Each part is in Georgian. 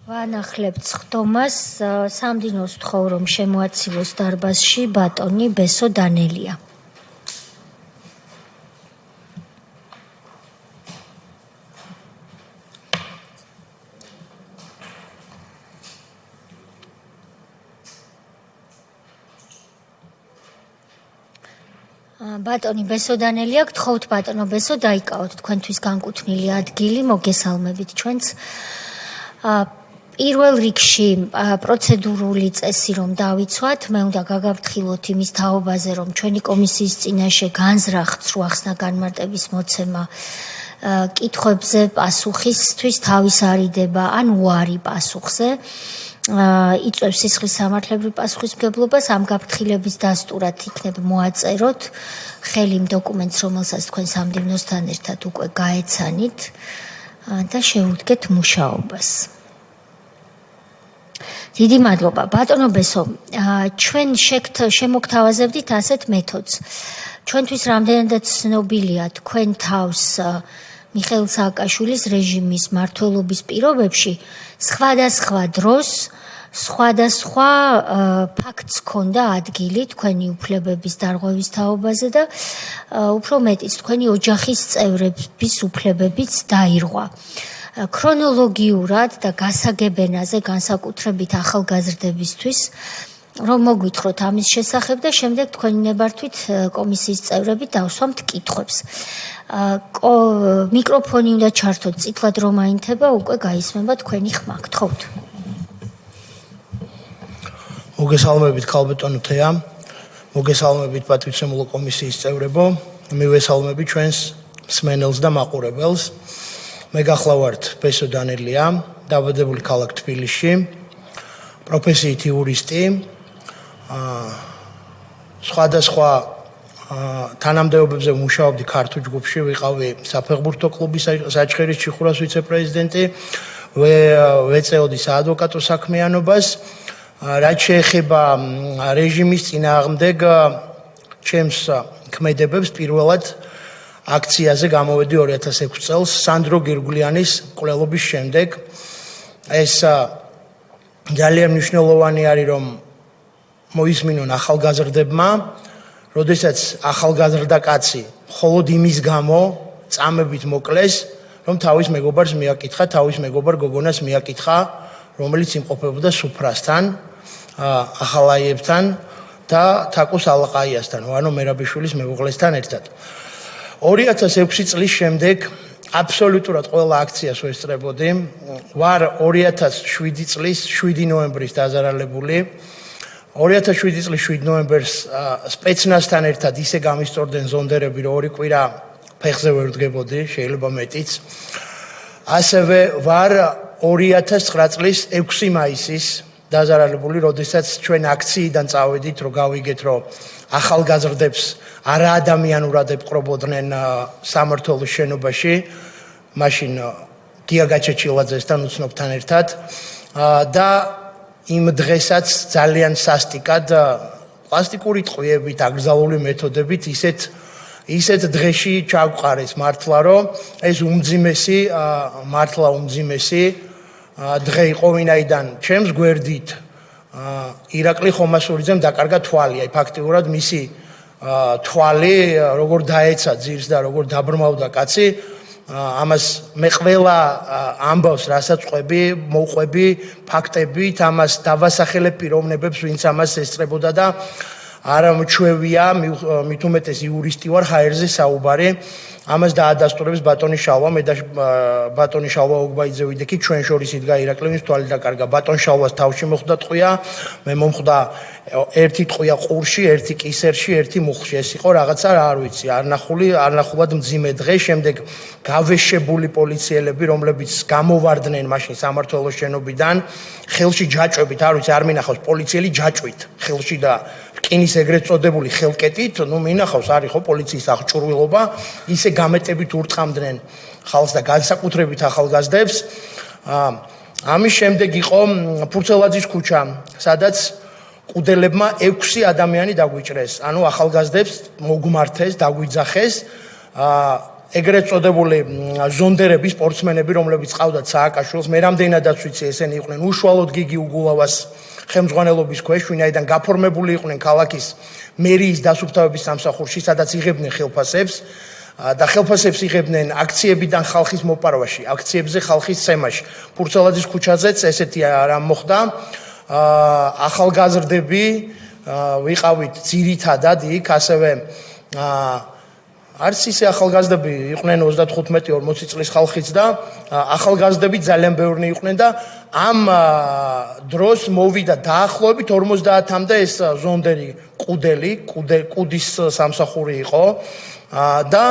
ვანახლებთ ხდომას სამდინოს ვთხოვ რომ შემოაცილოს დარბაზში ბატონი ბესო დანელია. ბატონი ბესო დანელია, გთხოვთ ბატონო ბესო დაიკავოთ თქვენთვის განკუთვნილი ადგილი, მოგესალმებით ჩვენც. პირველ რიგში პროცედურული წესი რომ დავიცვათ, მე უნდა გაგაფრთხილოთ იმის თაობაზე, რომ ჩვენი კომისიის წინაშე განზრახ ცრუახსნა განმარტების მოცემა კითხვებზე პასუხისთვის თავის არიდება ან უარი პასუხზე. იწვევს სისხლის სამართლებრივ პასუხისმგებლობას, ამ გაფრთხილების დასტურად იქნებ მოაწეროთ ხელი იმ დოკუმენტს, რომელსაც თქვენ სამდივნოსთან ერთად უკვე გაეცანით და შეუდგეთ მუშაობას. დიდი მადლობა. ბატონო ბესო, ჩვენ შემოგთავაზებდით ასეთ მეთოდს. ჩვენთვის რამდენადაც ცნობილია თქვენ თავს მიხეილ სააკაშვილის რეჟიმის მმართველობის პირობებში სხვადასხვა დროს სხვადასხვა ფაქტს ჰქონდა ადგილი თქვენი უფლებების დარღვევის თაობაზე და უფრო მეტიც თქვენი ოჯახის წევრების უფლებებიც დაირღვა. ქრონოლოგიურად და გასაგებენაზე განსაკუთრებით ახალგაზრდებისთვის რომ მოგვითხროთ ამის შესახებ და შემდეგ თქვენი ნებართვით კომისიის წევრები დავსვამთ კითხვებს. მიკროფონი უნდა ჩართოთ წითლად რომ აინთება, უკვე გაისმება თქვენი ხმა. გთხოვთ. მოგესალმებით ქალბატონო თეა, მოგესალმებით პატრიცემულო კომისიის წევრებო, მივესალმებით ჩვენს მსმენელს და მაყურებელს. მე გახლავართ ბესო დანელია, დაბადებული ქალაქ თბილისში, პროფესიით იურისტი, სხვადასხვა თანამდებობებზე მუშაობდი ქართულ ჯგუფში, ვიყავი საფეხბურთო კლუბის საჩხერის ჩიხურას ვიცე-პრეზიდენტი, ვეწეოდი საადვოკატო საქმიანობას. რაც შეეხება რეჟიმის წინააღმდეგ ჩემს ქმედებებს, პირველად აქციაზე გამოვედი 2006 წელს სანდრო გირგვლიანის მკვლელობის შემდეგ. ეს ძალიან მნიშვნელოვანი არის, რომ მოისმინონ ახალგაზრდებმა, როდესაც ახალგაზრდა კაცი მხოლოდ იმის გამო წამებით მოკლეს, რომ თავის მეგობარს მიაკითხა, თავის მეგობარ გოგონას მიაკითხა, რომელიც იმყოფებოდა სუფრასთან, ახალაიებთან და თაკუს ალაყაიასთან, ანუ მერაბიშვილის მეუღლესთან ერთად. 2006 წლის შემდეგ აბსოლუტურად ყველა აქციას ვესწრებოდი. ვარ 2007 წლის 7 ნოემბრის დაზარალებული. 2007 წლის 7 ნოემბერს სპეცნაზთან ერთად ისე გამისწორდნენ ზონდერები, რომ ორი კვირა ფეხზე ვერ ვდგებოდი, შეიძლება მეტიც. ასევე ვარ 2009 წლის 6 მაისის დაზარალებული, როდესაც ჩვენ აქციიდან წავედით, რომ გავიგეთ, რომ ახალგაზრდებს არაადამიანურად ეპყრობოდნენ სამმართველოს შენობაში, მაშინ გია გაჩეჩილაძესთან უცნობთან ერთად და იმ დღესაც ძალიან სასტიკად პლასტიკური ტყვიებით, აკრძალული მეთოდებით ისეთ დღეში ჩავყარეს მართლა, რომ ეს მართლა უმძიმესი დღე იყო, ვინაიდან ჩემს გვერდით ირაკლი ხომასურიძემ დაკარგა თვალი, აი ფაქტიურად მისი თვალი როგორ დაეცა ძირს და როგორ დაბრმავდა კაცი, ამას მე ყველა ამბავს, რასაც მოყვები ფაქტებით, ამას დავასახელებ პიროვნებებს, ვინც ამას ესწრებოდა და არ მჩვევია, მით უმეტეს იურისტი ვარ, ჰაერზე საუბარი. ამას დაადასტურებს ბატონი შალვა, მე და ბატონი შალვა ოგბაიძე ვიდექი, ჩვენ შორის იდგა ირაკლინის თვალი დაკარგა. ბატონ შალვას თავში მოხვდა ტყვია, მე მომხვდა ერთი ტყვია ყურში, ერთი კისერში, ერთი მუხლში. ეს იყო რაღაცა, არ ვიცი, არნახულად მძიმე დღე. შემდეგ გავეშებული პოლიციელები, რომლებიც გამოვარდნენ მაშინ სამმართველოს შენობიდან, ხელში ჯაჭვებით, არ ვიცი, არ მინახავს პოლიციელი ჯაჭვით, ხელში და რკინის ეგრეთ წოდებული ხელკეტით, მინახავს, არის ხო პოლიციის აღჭურვილობა, ისე გამეტებით ურტყამდნენ ხალხს და განსაკუთრებით ახალგაზრდებს. ამის შემდეგ იყო ფურცელაძის ქუჩა, სადაც ყუდელებმა 6 ადამიანი დაგვიჭრეს, ანუ ახალგაზრდებს მოგმართეს, დაგვიძახეს. ეგრეთ წოდებული ზონდერები, სპორტსმენები, რომლებიც ყავდათ სააკაშვილს, მე რამდენადაც ვიცი, ესენი იყვნენ უშუალოდ გიგი უგულავას ხელმძღვანელობის ქვეშ, ვინაიდან გაფორმებული იყვნენ ქალაქის მერიის დასუფთავების სამსახურში, სადაც იღებდნენ ხელფასებს და ხელფასებს იღებდნენ აქციებიდან ხალხის მოპარვაში, აქციებზე ხალხის სემაში. ფურცელაძის ქუჩაზეც ესეთი რამ მოხდა. ახალგაზრდები ვიყავით ძირითადად იქ, ასევე არც ისე ახალგაზრდები იყვნენ 35-40 წლის ხალხიც და ახალგაზრდები ძალიან ბევრნი იყვნენ და ამ დროს მოვიდა დაახლოებით 50-მდე ეს ზონდერი კუდის სამსახური იყო და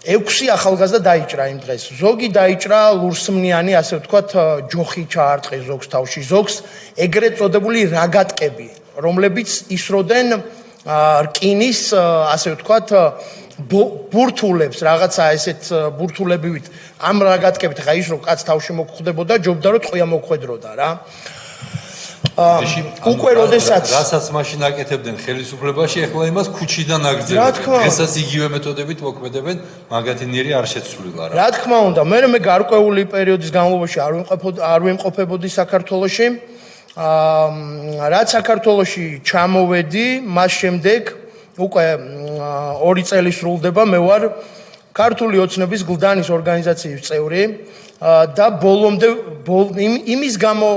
6 ახალგაზრდა დაიჭრა იმ დღეს. ზოგი დაიჭრა ლურსმნიანი, ასე ვთქვათ, ჯოხი ჩაარტყეს ზოგს თავში, ზოგს ეგრეთ წოდებული რაგატკები, რომლებიც ისროდნენ რკინის, ასე ვთქვათ, ბურთულებს, რაღაცა ესეთ ბურთულებივით. ამ რაგატკებით ხა ის რო კაც თავში მოგხვდებოდა, ჯობდა რომ ტყვია მოხვედროდა რა. უკვე როდესაც რასაც მაშინ აკეთებდნენ ხელისუფლებაში, ახლა იმას ქუჩიდან აგრძელებენ. ესას იგივე მეთოდებით მოქმედებენ, მაგათინიერი არ შეცვლილა რა. რა თქმა უნდა, მე გარკვეული პერიოდის განმავლობაში არ ვიმყოფებოდი საქართველოში. რაც საქართველოში ჩამოვედი, მას შემდეგ უკვე 2 წელი სრულდება, მე ვარ ქართული ოცნების გლდანის ორგანიზაციის წევრი და ბოლომდე იმის გამო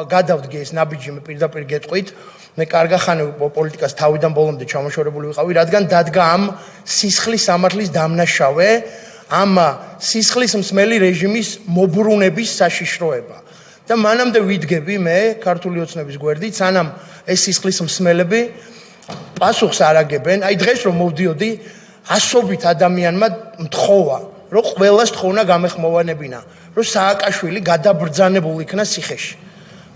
გადავდგე ეს ნაბიჯი, მე პირდაპირ გეტყვით, მე კარგახანი პოლიტიკას თავიდან ბოლომდე ჩამოშორებული ვიყავი, რადგან დადგა ამ სისხლის სამართლის დამნაშავე, ამ სისხლის მსმელი რეჟიმის მობრუნების საშიშროება. და მანამდე ვიდგები მე ქართული ოცნების გვერდით, სანამ ეს სისხლის მსმელები პასუხს არ აგებენ. აი დღეს რომ მოვდიოდი, ასობით ადამიანმა მთხოვა, რომ ყველას თხოვნა გამეხმოვანებინა, რომ სააკაშვილი გადაბრძანებულ იქნა ციხეში.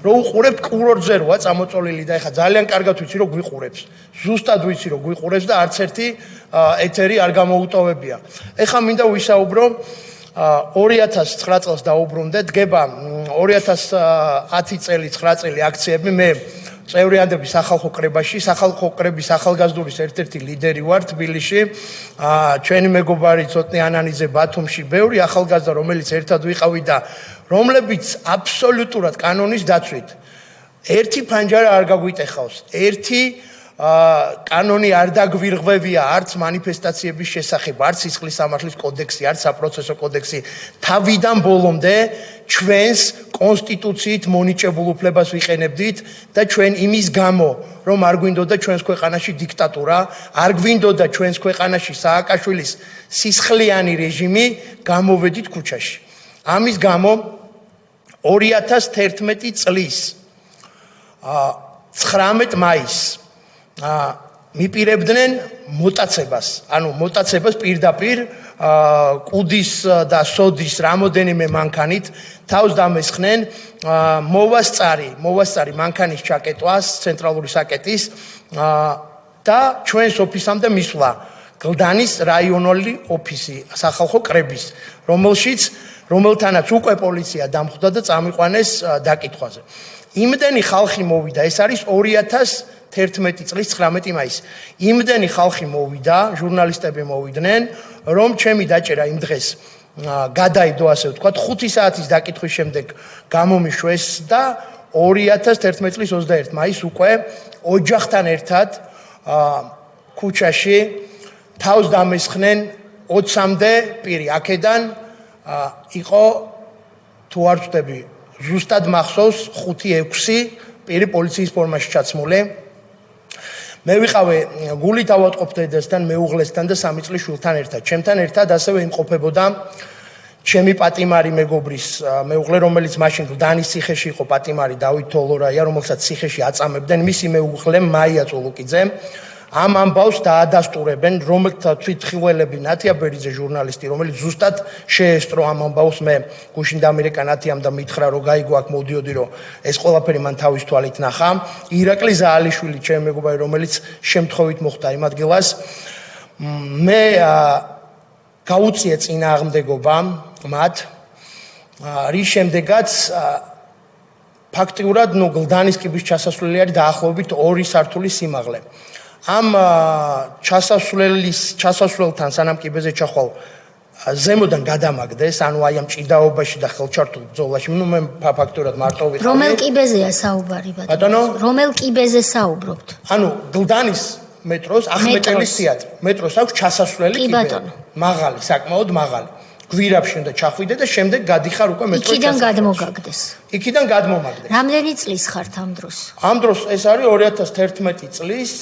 რომ უყურებთ კურორტზე როა წამოწოლილი და ეხა ძალიან კარგად ვიცი რომ გვიყურებს. ზუსტად ვიცი რომ გვიყურებს და არც ერთი ეთერი არ გამოუტოვებია. ეხა მინდა ვისაუბრო 2009 წელს დაუბრუნდე, დგება 2010 წელი 9 წელი აქციები, მე წევრიანდები სახალხო კრებაში, სახალხო კრების ახალგაზრდობის ერთ-ერთი ლიდერი ვარ თბილისში. ჩვენი მეგობარი ცოტნე ანანიძე ბათუმში, ბევრი ახალგაზრდა, რომელიც ერთად ვიყავი და რომლებიც აბსოლუტურად კანონის დაცვით ერთი ფანჯარა არ გაგვიტეხავს, ერთი კანონი არ დაგვირღვევია არც მანიფესტაციების შესახებ, არც სისხლის სამართლის კოდექსი, არც საპროცესო კოდექსი. თავიდან ბოლომდე ჩვენს კონსტიტუციით მონიჭებულ უფლებას ვიყენებდით და ჩვენ იმის გამო, რომ არ გვინდოდა ჩვენს ქვეყანაში დიქტატურა, არ გვინდოდა ჩვენს ქვეყანაში სააკაშვილის სისხლიანი რეჟიმი, გამოვედით ქუჩაში. ამის გამო 2011 წლის 19 მაისს მიპირებდნენ მოტაცებას, ანუ მოტაცებას პირდაპირ კუდის და სოდის რამოდენიმე მანქანით თავს დამესხნენ, მოვასწარი მანქანის ჩაკეტვას, ცენტრალური საკეტის და ჩვენს ოფისამდე მისვლა გლდანის რაიონული ოფისი, სახალხო კრების, რომელთანაც უკვე პოლიცია დამხვდა და წამიყვანეს დაკითხვაზე. იმდენი ხალხი მოვიდა, ეს არის 2011 წლის 19 მაისი. იმდენი ხალხი მოვიდა, ჟურნალისტები მოვიდნენ, რომ ჩემი დაჭერა იმ დღეს გადაიდო, ასე ვთქვათ, 5 საათის დაკითხვის შემდეგ გამომიშვეს და 2011 წლის 21 მაისს უკვე ოჯახთან ერთად ქუჩაში თავს დამესხნენ 20-მდე პირი. აქედან იყო თუ არ ვწდები, ზუსტად მახსოვს 5-6 პირი პოლიციის ფორმაში ჩაცმული. მე ვიყავი გულით ავატყოფ დედასთან, მეუღლესთან და 3 წლის შვილთან ერთად. ჩემთან ერთად ასევე იმყოფებოდა ჩემი პატიმარი მეგობრის მეუღლე, რომელიც მაშინ გლდანის ციხეში იყო, პატიმარი დავით თოლორაია, რომელსაც ციხეში აწამებდნენ, მისი მეუღლე მაია წულუკიძე. ამ ამბავს დაადასტურებენ, რომელთა თვითხილველები ნათია ბერიძე ჟურნალისტი, რომელიც ზუსტად შეესწრო ამ ამბავს, მე გუშინ დამირეკა ნათიამ და მითხრა, რომ გაიგო აქ მოვდიოდი, რომ ეს ყველაფერი მან თავის თვალით ნახა. ირაკლი ზაალიშვილი, ჩემი მეგობარი, რომელიც შემთხვევით მოხვდა იმ ადგილას, მე გაუწიე წინააღმდეგობა მათ, რის შემდეგაც ფაქტიურად გლდანის კიბის ჩასასვლელი არის დაახლოებით 2 სართულის სიმაღლე. ამ ჩასასვლელთან სანამ კიბეზე ჩახვალ ზემოდან გადამაგდეს, ანუ აი ამ ჭიდაობაში და ხელჩართულ ბრძოლაში, მე ფაქტურად მარტო ვიყავი. რომელ კიბეზეა საუბარი ბატონო? რომელ კიბეზე საუბრობთ? ანუ გლდანის მეტროს, ახმეტელის თეატრი. მეტროს აქვს ჩასასვლელი კიბე. მაღალი, საკმაოდ მაღალი. გვირაბში უნდა ჩახვიდე და შემდეგ გადიხარ უკვე მეტროს ჩასასვლელში. იქიდან გადმოგაგდეს. იქიდან გადმომაგდეს. რამდენი წლის ხართ ამ დროს? ამ დროს ეს არის 2011 წლის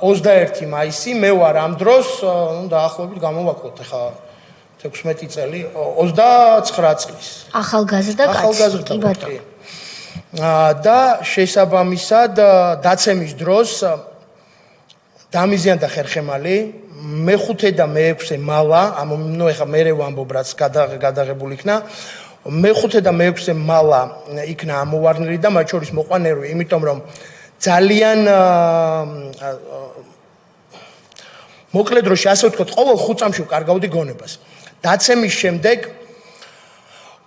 21 მაისი, მე ვარ ამ დროს, ну დაახლოებით გამოვაკლოთ ახლა 16 წელი, 29 წლის. ახალგაზრდა კაცი, კი ბატონო. და შესაბამისად დაცემის დროს დამიზიანდა ხერხემალი, მე-5 და მე-6 მალა, ну ეხა მე ვამბობ რაც გადაღებული იქნა, მე-5 და მე-6 მალა იქნა ამოვარნილი და მათ შორის მოყვა ნერვი, იმიტომ რომ ძალიან მოკლე დროში ასე ვთქვათ, ყოველ 5 წამში ვკარგავდი გონებას. დაცემის შემდეგ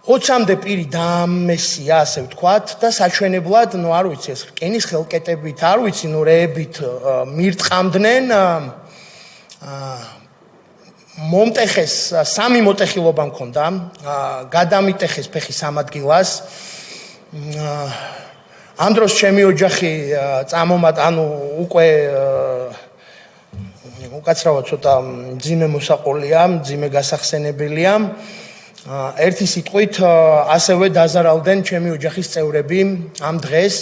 20-მდე პირი დამესია, ასე ვთქვათ, და საჩვენებლად, ну არ ვიცი, ეს რკინის ხელკეტებით, არ ვიცი, ну რეებით მირტყამდნენ მომტეხეს 3 მოტეხილობა მქონდა, გადამიტეხეს ფეხი 3 ადგილას. ამ დროს ჩემი ოჯახი წამომატ, ანუ უკვე უკაცრავად ცოტა მძიმე მოსაყოლია, მძიმე გასახსენებელია. ერთი სიტყვით ასევე დაზარალდნენ ჩემი ოჯახის წევრები ამ დღეს.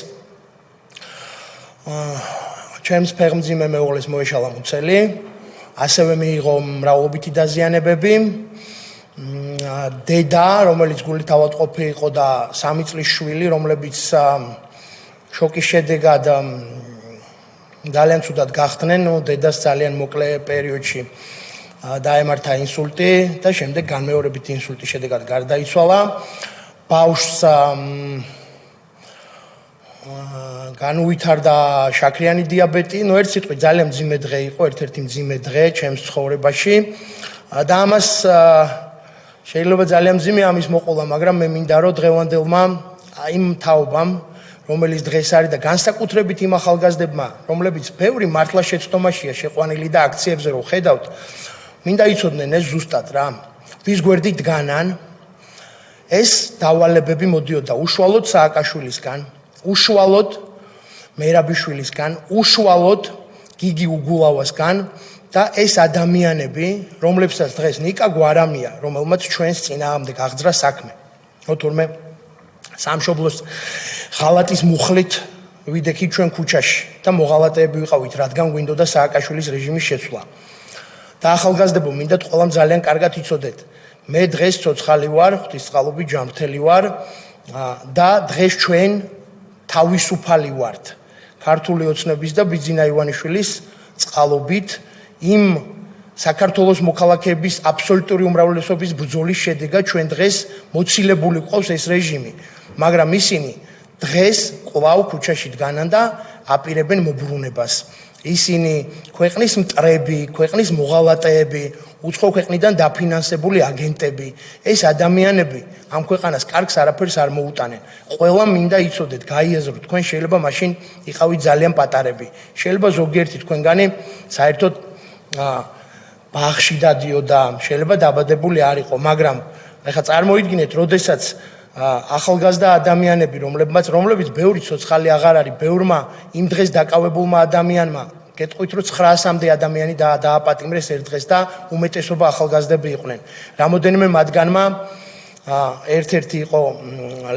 ჩემს ფეხმძიმე მეუღლეს მოეშალა მუცელი, ასევე მიიღო მრავლობითი დაზიანებები. დედა, რომელიც გულით ავადმყოფი იყო და 3 წლის შვილი, რომლებიც შოკის შედეგად ძალიან ცუდად გახდნენ, ну დედას ძალიან მოკლე პერიოდში დაემართა ინსულტი და შემდეგ განმეორებით ინსულტის შედეგად გარდაიცვალა. ბავშვს განუვითარდა შაქრიანი დიაბეტი, ну ერთ სიტყვით ძალიან მძიმე დღე იყო, ერთ-ერთი მძიმე დღე ჩემს ცხოვრებაში და ამას შეიძლება ძალიან მძიმე ამის მოყოლა, მაგრამ მე მინდა რომ დღევანდელმა იმ თაობამ რომელიც დღეს არის და განსაკუთრებით იმ ახალგაზრდებმა, რომლებიც ბევრი მართლა შეცდომაშია შეყვანილი და აქციებზე რო ხედავთ, მინდა იცოდნენ ეს ზუსტად რა. ვის გვერდით დგანან, ეს დავალებები მოდიოდა უშუალოდ სააკაშვილისგან, უშუალოდ მერაბიშვილისგან, უშუალოდ გიგი უგულავასგან და ეს ადამიანები, რომლებსაც დღეს ნიკა გვარამია, რომელმაც ჩვენს წინააღმდეგ აღძრა საქმე. თურმე სამშობლოს ღალატის მუხლით ვიდექით ჩვენ ქუჩაში და მოღალატეები ვიყავით, რადგან გვინდოდა სააკაშვილის რეჟიმის შეცვლა. და ახალგაზრდებო, მინდათ ყველამ ძალიან კარგად იცოდეთ. მე დღეს ცოცხალი ვარ, ღვთისწყალობით ჯანმრთელი ვარ და დღეს ჩვენ თავისუფალი ვართ. ქართული ოცნების და ბიძინა ივანიშვილის წყალობით იმ საქართველოს მოქალაქეების აბსოლუტური უმრავლესობის ბრძოლის შედეგად ჩვენ დღეს მოცილებული ყავს ეს რეჟიმი, მაგრამ ისინი დღეს კვლავ ქუჩაში დგანან და აპირებენ მობრუნებას. ისინი ქვეყნის მტრები, ქვეყნის მოღალატეები, უცხო ქვეყნიდან დაფინანსებული აგენტები, ეს ადამიანები ამ ქვეყანას კარგს არაფერს არ მოუტანენ. ყველა მინდა იცოდეთ, გაიაზროთ, თქვენ შეიძლება მაშინ იყავით ძალიან პატარები. შეიძლება ზოგიერთი თქვენგანი საერთოდ ბაღში დადიოდა, შეიძლება დაბადებული არ იყო, მაგრამ ეხლა წარმოიდგინეთ, როდესაც ახალგაზრდა ადამიანები, რომლებიც ბევრი ცოცხალი აღარ არის, ბევრმა იმ დღეს დაკავებულმა ადამიანმა, გეტყვით რომ 900-მდე ადამიანი დააპატიმრეს ერთ დღეს და უმეტესობა ახალგაზრდები იყვნენ. რამოდენიმე მათგანმა ერთ-ერთი იყო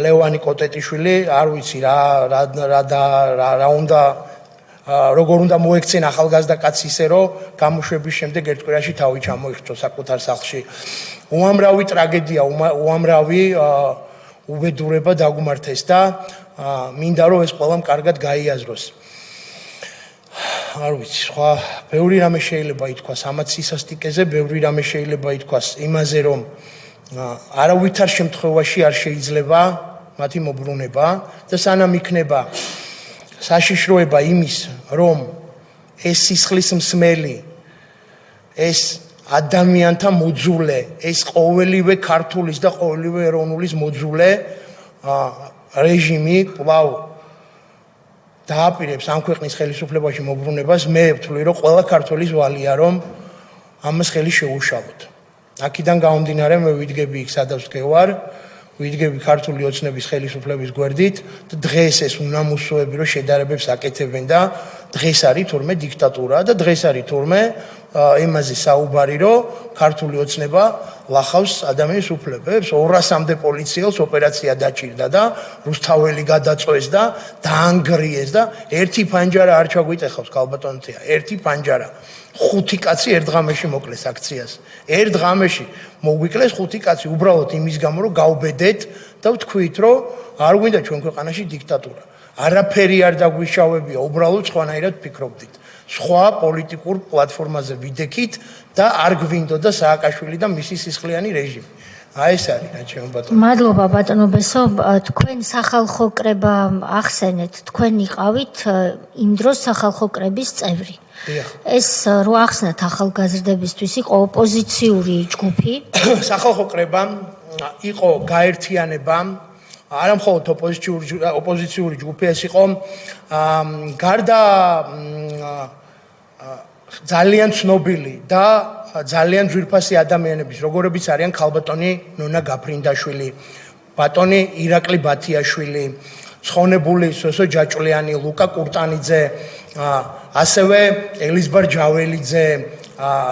ლევანი კოტეტიშვილი, არ ვიცი რა უნდა როგორ უნდა მოექცენ ახალგაზრდა კაცს ისე რომ გამოშვების შემდეგ ერთ კვირაში თავი ჩამოიხსო საკუთარ სახლში. უამრავი ტრაგედია, უამრავი უბედურება დაგუმართეს და მინდა რომ ეს ყველამ კარგად გაიაზროს. არ ვიცი, სხვა ბევრი რამე შეიძლება ითქვას ამაც სისასტიკეზე, ბევრი რამე შეიძლება ითქვას იმაზე რომ არავითარ შემთხვევაში არ შეიძლება მათი მობრუნება და სანამ იქნება საშიშროება იმის, რომ ეს სისხლის მსმელი, ეს ადამიანთა მოძულე, ეს ყოველივე ქართულის და ყოველივე ეროვნულის მოძულე რეჟიმი კვლავ დააპირებს ამ ქვეყნის ხელისუფლებაში მობრუნებას, მე ვთვლი, რომ ყველა ქართველის ვალია, რომ ამას ხელი შეუშალოთ. აქედან გამომდინარე მე ვიდგები იქ სადაც ვდგევარ, ვიდგები ქართული ოცნების ხელისუფლების გვერდით და დღეს ეს უნამუსოები რომ შედარებებს აკეთებენ და დღეს არის თურმე დიქტატურა და დღეს არის თურმე იმაზე საუბარი რომ ქართული ოცნება ლახავს ადამიანის უფლებებს 200-მდე პოლიციელს ოპერაცია დაჭირდა და რუსთაველი გადაწვეს და დაანგრიეს და ერთი ფანჯარა არ ჩაგვიტეხავს ქალბატონთია ერთი ფანჯარა 5 კაცი ერთ ღამეში მოკლეს აქციას ერთ ღამეში მოგვიკლეს 5 კაცი უბრალოდ იმის გამო რომ გავბედეთ და ვთქვით რომ არ გვინდა ჩვენ ქვეყანაში დიქტატურა არაფერი არ დაგვიშავებია უბრალოდ სხვანაირად ფიქრობდით სხვა პოლიტიკურ პლატფორმაზე ვიდექით და არ გვინდოდა სააკაშვილი და მისი სისხლიანი რეჟიმი. აი ეს არის რა ჩემო ბატონო. მადლობა ბატონო ბესო, თქვენ სახალხო კრება ახსენეთ, თქვენ იყავით იმ დროს სახალხო კრების წევრი. ეს რო ახსნათ ახალგაზრდებისთვის იყო ოპოზიციური ჯგუფი. სახალხო კრება იყო გაერთიანება არა მხოლოდ ოპოზიციური ჯგუფი ეს იყო გარდა ძალიან ცნობილი და ძალიან ძვირფასი ადამიანების როგორებიც არიან ქალბატონი ნონა გაფრინდაშვილი, ბატონი ირაკლი ბათიაშვილი, ცხონებული სოსო ჯაჭვლიანი, ლუკა კურტანიძე, ასევე ელიზბარ ჯაველიძე,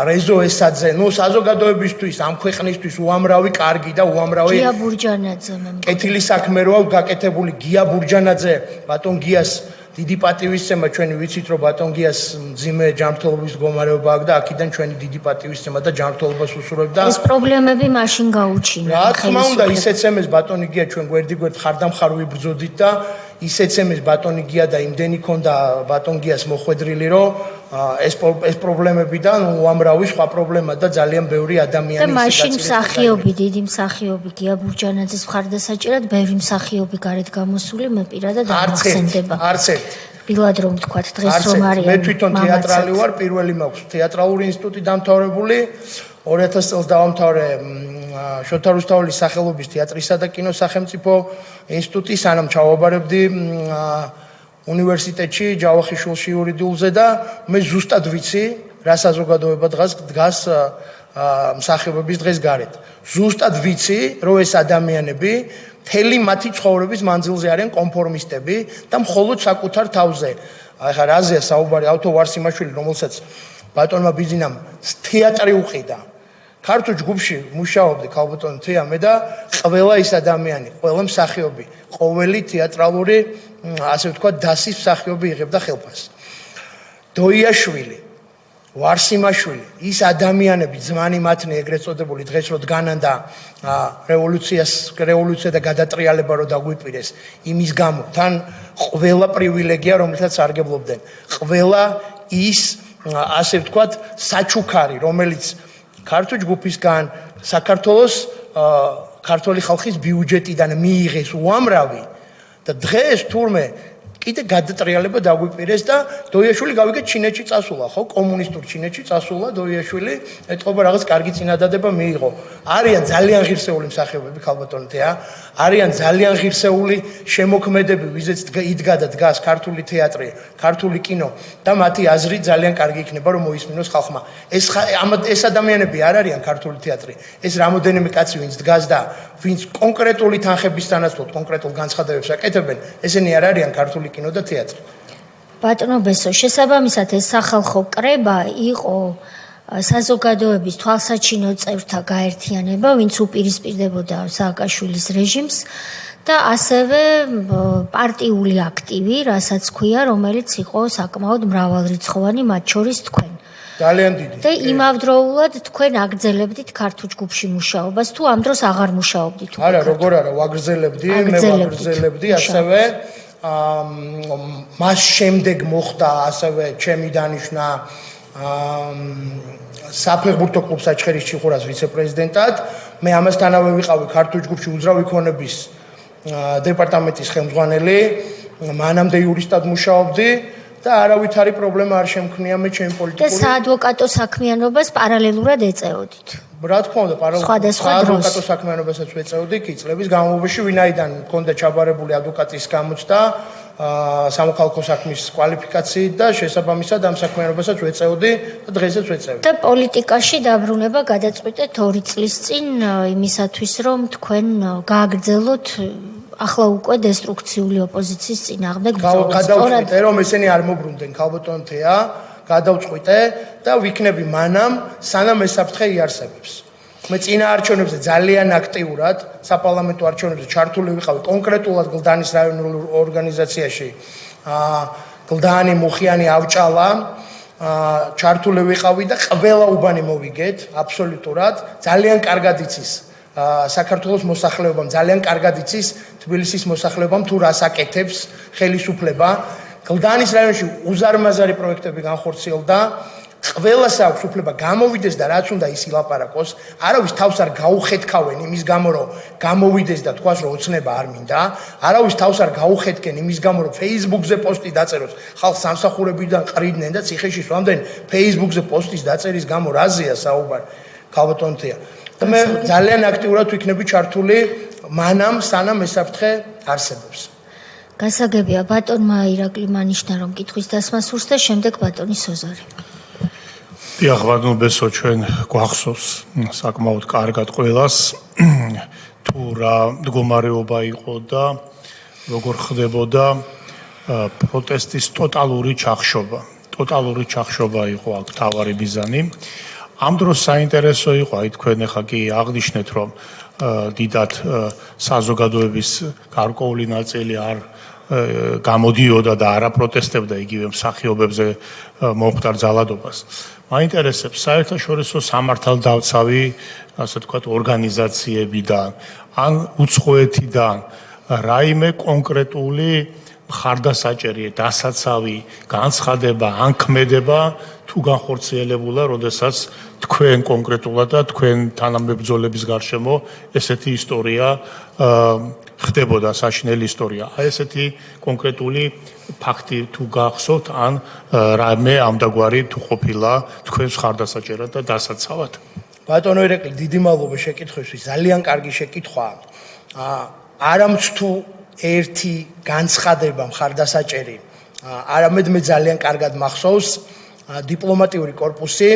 რეზო ესაძე, ნუ საზოგადოებისთვის, ამ ქვეყნისთვის უამრავი კარგი და უამრავი გია ბურჯანაძე კეთილი საქმე როა გაკეთებული გია ბურჯანაძე, ბატონ გიას დიდი პატივისცემა ჩვენი ვიცით რომ ბატონ გიას მძიმე ჯანმრთელობის მდგომარეობა აქვს და აქედან ჩვენი დიდი პატივისცემა და ჯანმრთელობას უსურვებდა. ეს პრობლემები მაშინ გაუჩინა. რა თქმა უნდა, ისეც ემეს ბატონი გია ჩვენ გვერდ ხარდამხარ ვიბრძოდით და ისეც ემეს ბატონი გია და იმდენი ქონდა ბატონ გიას მოხვედრილი რომ ეს პრობლემები და უამრავი სხვა პრობლემა და ძალიან ბევრი ადამიანი და მაშინ მსახიობი, დიდი მსახიობი გია ბურჯანაძის მხარდასაჭერად ბევრი მსახიობი გარეთ გამოსული მე პირადად ამახსენდება. არც ერთ ბილად რომ თქვათ დღეს რომ არის მე თვითონ თეატრალი ვარ, პირველი მაქვს თეატრალური ინსტიტუტი დამთავრებული 2000 წელს დავამთავრე შოთა რუსთაველის სახელობის თეატრისა და კინოს სახელმწიფო ინსტიტუტი, სანამ ჩავაბარებდი უნივერსიტეტში ჯავახიშვილში იურიდიულზე და მე ზუსტად ვიცი რა საზოგადოება დგას მსახიობების დღეს გარეთ. ზუსტად ვიცი რომ ეს ადამიანები მთელი მათი ცხოვრების მანძილზე არიან კონფორმისტები და მხოლოდ საკუთარ თავზე. ახლა რაზეა საუბარი ავთო ვარსიმაშვილი რომელსაც ბატონმა ბიძინამ თეატრი უყიდა. ქართულ ჯგუფში მუშაობდი ქალბატონ თეა მე და ყველა ის ადამიანი, ყველა მსახიობი, ყოველი თეატრალური ასე ვთქვათ დასის მსახიობი იღებდა ხელფასს. დოიაშვილი, ვარსიმაშვილი, ის ადამიანები ძმანი მათნე ეგრეთ წოდებული დღეს რო დგანან და რევოლუცია და გადატრიალება რო დაგვიპირეს იმის გამო თან ყველა პრივილეგია რომელსაც სარგებლობდნენ. ყველა ის ასე ვთქვათ საჩუქარი რომელიც ქართულ ჯგუფისგან საქართველოს ქართული ხალხის ბიუჯეტიდან მიიღეს უამრავი და დღეს თურმე კიდე გადატრიალება დაგვიპირეს და დოიაშვილი გავიგე ჩინეთში წასულა, ხო? კომუნისტურ ჩინეთში წასულა დოიაშვილი, ეთყობა რაღაც კარგი წინადადება მიიღო. არიან ძალიან ღირსეული მსახიობები ქალბატონი თეა, არიან ძალიან ღირსეული შემოქმედები, ვიზეც იდგა და დგას ქართული თეატრი, ქართული კინო და მათი აზრი ძალიან კარგი იქნება რომ მოისმინოს ხალხმა. ეს ადამიანები არ არიან ქართული თეატრი. ეს რამოდენიმე კაცი ვინც დგას და ვინც კონკრეტული თანხების თანაცვლოდ კონკრეტულ განცხადებებს აკეთებენ, ესენი არ არიან ქართული კინო და თეატრი. ბატონო ბესო, შესაბამისად ეს სახალხო კრება იყო საზოგადოების თვალსაჩინო წევრთა გაერთიანება, ვინც უპირისპირდებოდა სააკაშვილის რეჟიმს და ასევე პარტიული აქტივი, რასაც ქვია, რომელიც იყო საკმაოდ მრავალრიცხოვანი, მათ შორის თქვენ. ძალიან დიდი. და იმავდროულად თქვენ აგრძელებდით ქართულ ჯგუფში მუშაობას, თუ ამ დროს აღარ მუშაობდით? არა, როგორ არა, ვაგრძელებდი, მე ვაგრძელებდი, ასევე მას შემდეგ მოხდა ასევე ჩემი დანიშვნა საფეხბურთო კლუბ საჩხერის ჩიხურას ვიცე-პრეზიდენტად. მე ამასთანავე ვიყავი ქართულ ჯგუფში უძრავი ქონების დეპარტამენტის ხელმძღვანელი, მანამდე იურისტად მუშაობდი და არავითარი პრობლემა არ შემქმნია მე ჩემი პოლიტიკური და საადვოკატო საქმიანობას პარალელურად ეწეოდით. რა თქმა უნდა, ადვოკატო საქმიანობასაც ვეწეოდი კი წლების განმავლობაში, ვინაიდან მქონდა ჩაბარებული ადვოკატის გამოცდა, სამოქალაქო საქმის კვალიფიკაციით და შესაბამისად ამ საქმიანობასაც ვეწეოდი და დღესაც ვეწევი. და პოლიტიკაში დაბრუნება გადაწყვეტეთ 2 წლის წინ იმისათვის რომ თქვენ გააგრძელოთ ახლა უკვე დესტრუქციული ოპოზიციის წინააღმდეგ ბრძოლა. გადავწყვიტე რომ ესენი არ მოbrunდნენ ქალბატონ თეა, გადავწყვიტე და ვიქნები მანამ სანამ ეს საფრთხე იარსებებს. მე წინა არჩევნებზე ძალიან აქტიურად საპარლამენტო არჩევნებზე ჩართული ვიყავი კონკრეტულად გლდანის რაიონულ ორგანიზაციაში. გლდანი მუხიანი ავჭალა ჩართული ვიყავი და ყველა უბანი მოვიგეთ აბსოლუტურად ძალიან კარგად იცის საქართველოს მოსახლეობამ ძალიან კარგად იცის თბილისის მოსახლეობამ თუ რას აკეთებს ხელისუფლება გლდანის რაიონში უზარმაზარი პროექტები განხორციელდა ყველას აქვს უფლება გამოვიდეს და რაც უნდა ის ილაპარაკოს არავის თავს არ გაუხეთქავენ იმის გამო რომ გამოვიდეს და თქვას რომ ოცნება არ მინდა არავის თავს არ გაუხეთკენ იმის გამო რომ Facebook-ზე პოსტი დაწეროს ხალხს სამსახურებიდან ყრიდნენ და ციხეში სვამდნენ Facebook-ზე პოსტის დაწერის გამო რაზეა საუბარი ქალბატონთია და მე ძალიან აქტიურად ვიქნები ჩართული მანამ სანამ ეს საფრთხე არსებობს გასაგებია ბატონმა ირაკლი მანიშნა რომ კითხვის დასმა სურს და შემდეგ ბატონი სოზარი დიახ, ბატონებო, ჩვენ გვახსოვს საკმაოდ კარგად ყველას თუ რა მდგომარეობა იყო და როგორ ხდებოდა პროტესტის ტოტალური ჩახშობა. ტოტალური ჩახშობა იყო აქ თავარი ბიზანი. ამ დროს საინტერესო იყო, აი თქვენ ახლა კი აღნიშნეთ, რომ დიდად საზოგადოების გარკვეული ნაწილი არ გამოდიოდა და არა პროტესტებდა იგივე მსახიობებზე მომხდარ ძალადობას. მაინტერესებს საერთაშორისო სამართალდამცავი, ასე ვთქვათ, ორგანიზაციებიდან ან უცხოეთიდან რაიმე კონკრეტული მხარდასაჭერი, დასაცავი, განცხადება, ან ქმედება თუ განხორციელებულა, როდესაც თქვენ კონკრეტულად და თქვენ თანამებრძოლების გარშემო ესეთი ისტორია ხდებოდა საშინელი ისტორია. აი ესეთი კონკრეტული ფაქტი თუ გახსოვთ ან რამე ამდაგვარი თუ ყოფილა თქვენს მხარდასაჭერად და დასაცავად. ბატონო ირაკლი, დიდი მადლობა შეკითხვისთვის. ძალიან კარგი შეკითხვაა. არამც თუ ერთი განცხადება მხარდასაჭერი, არამედ მე ძალიან კარგად მახსოვს დიპლომატიური კორპუსი,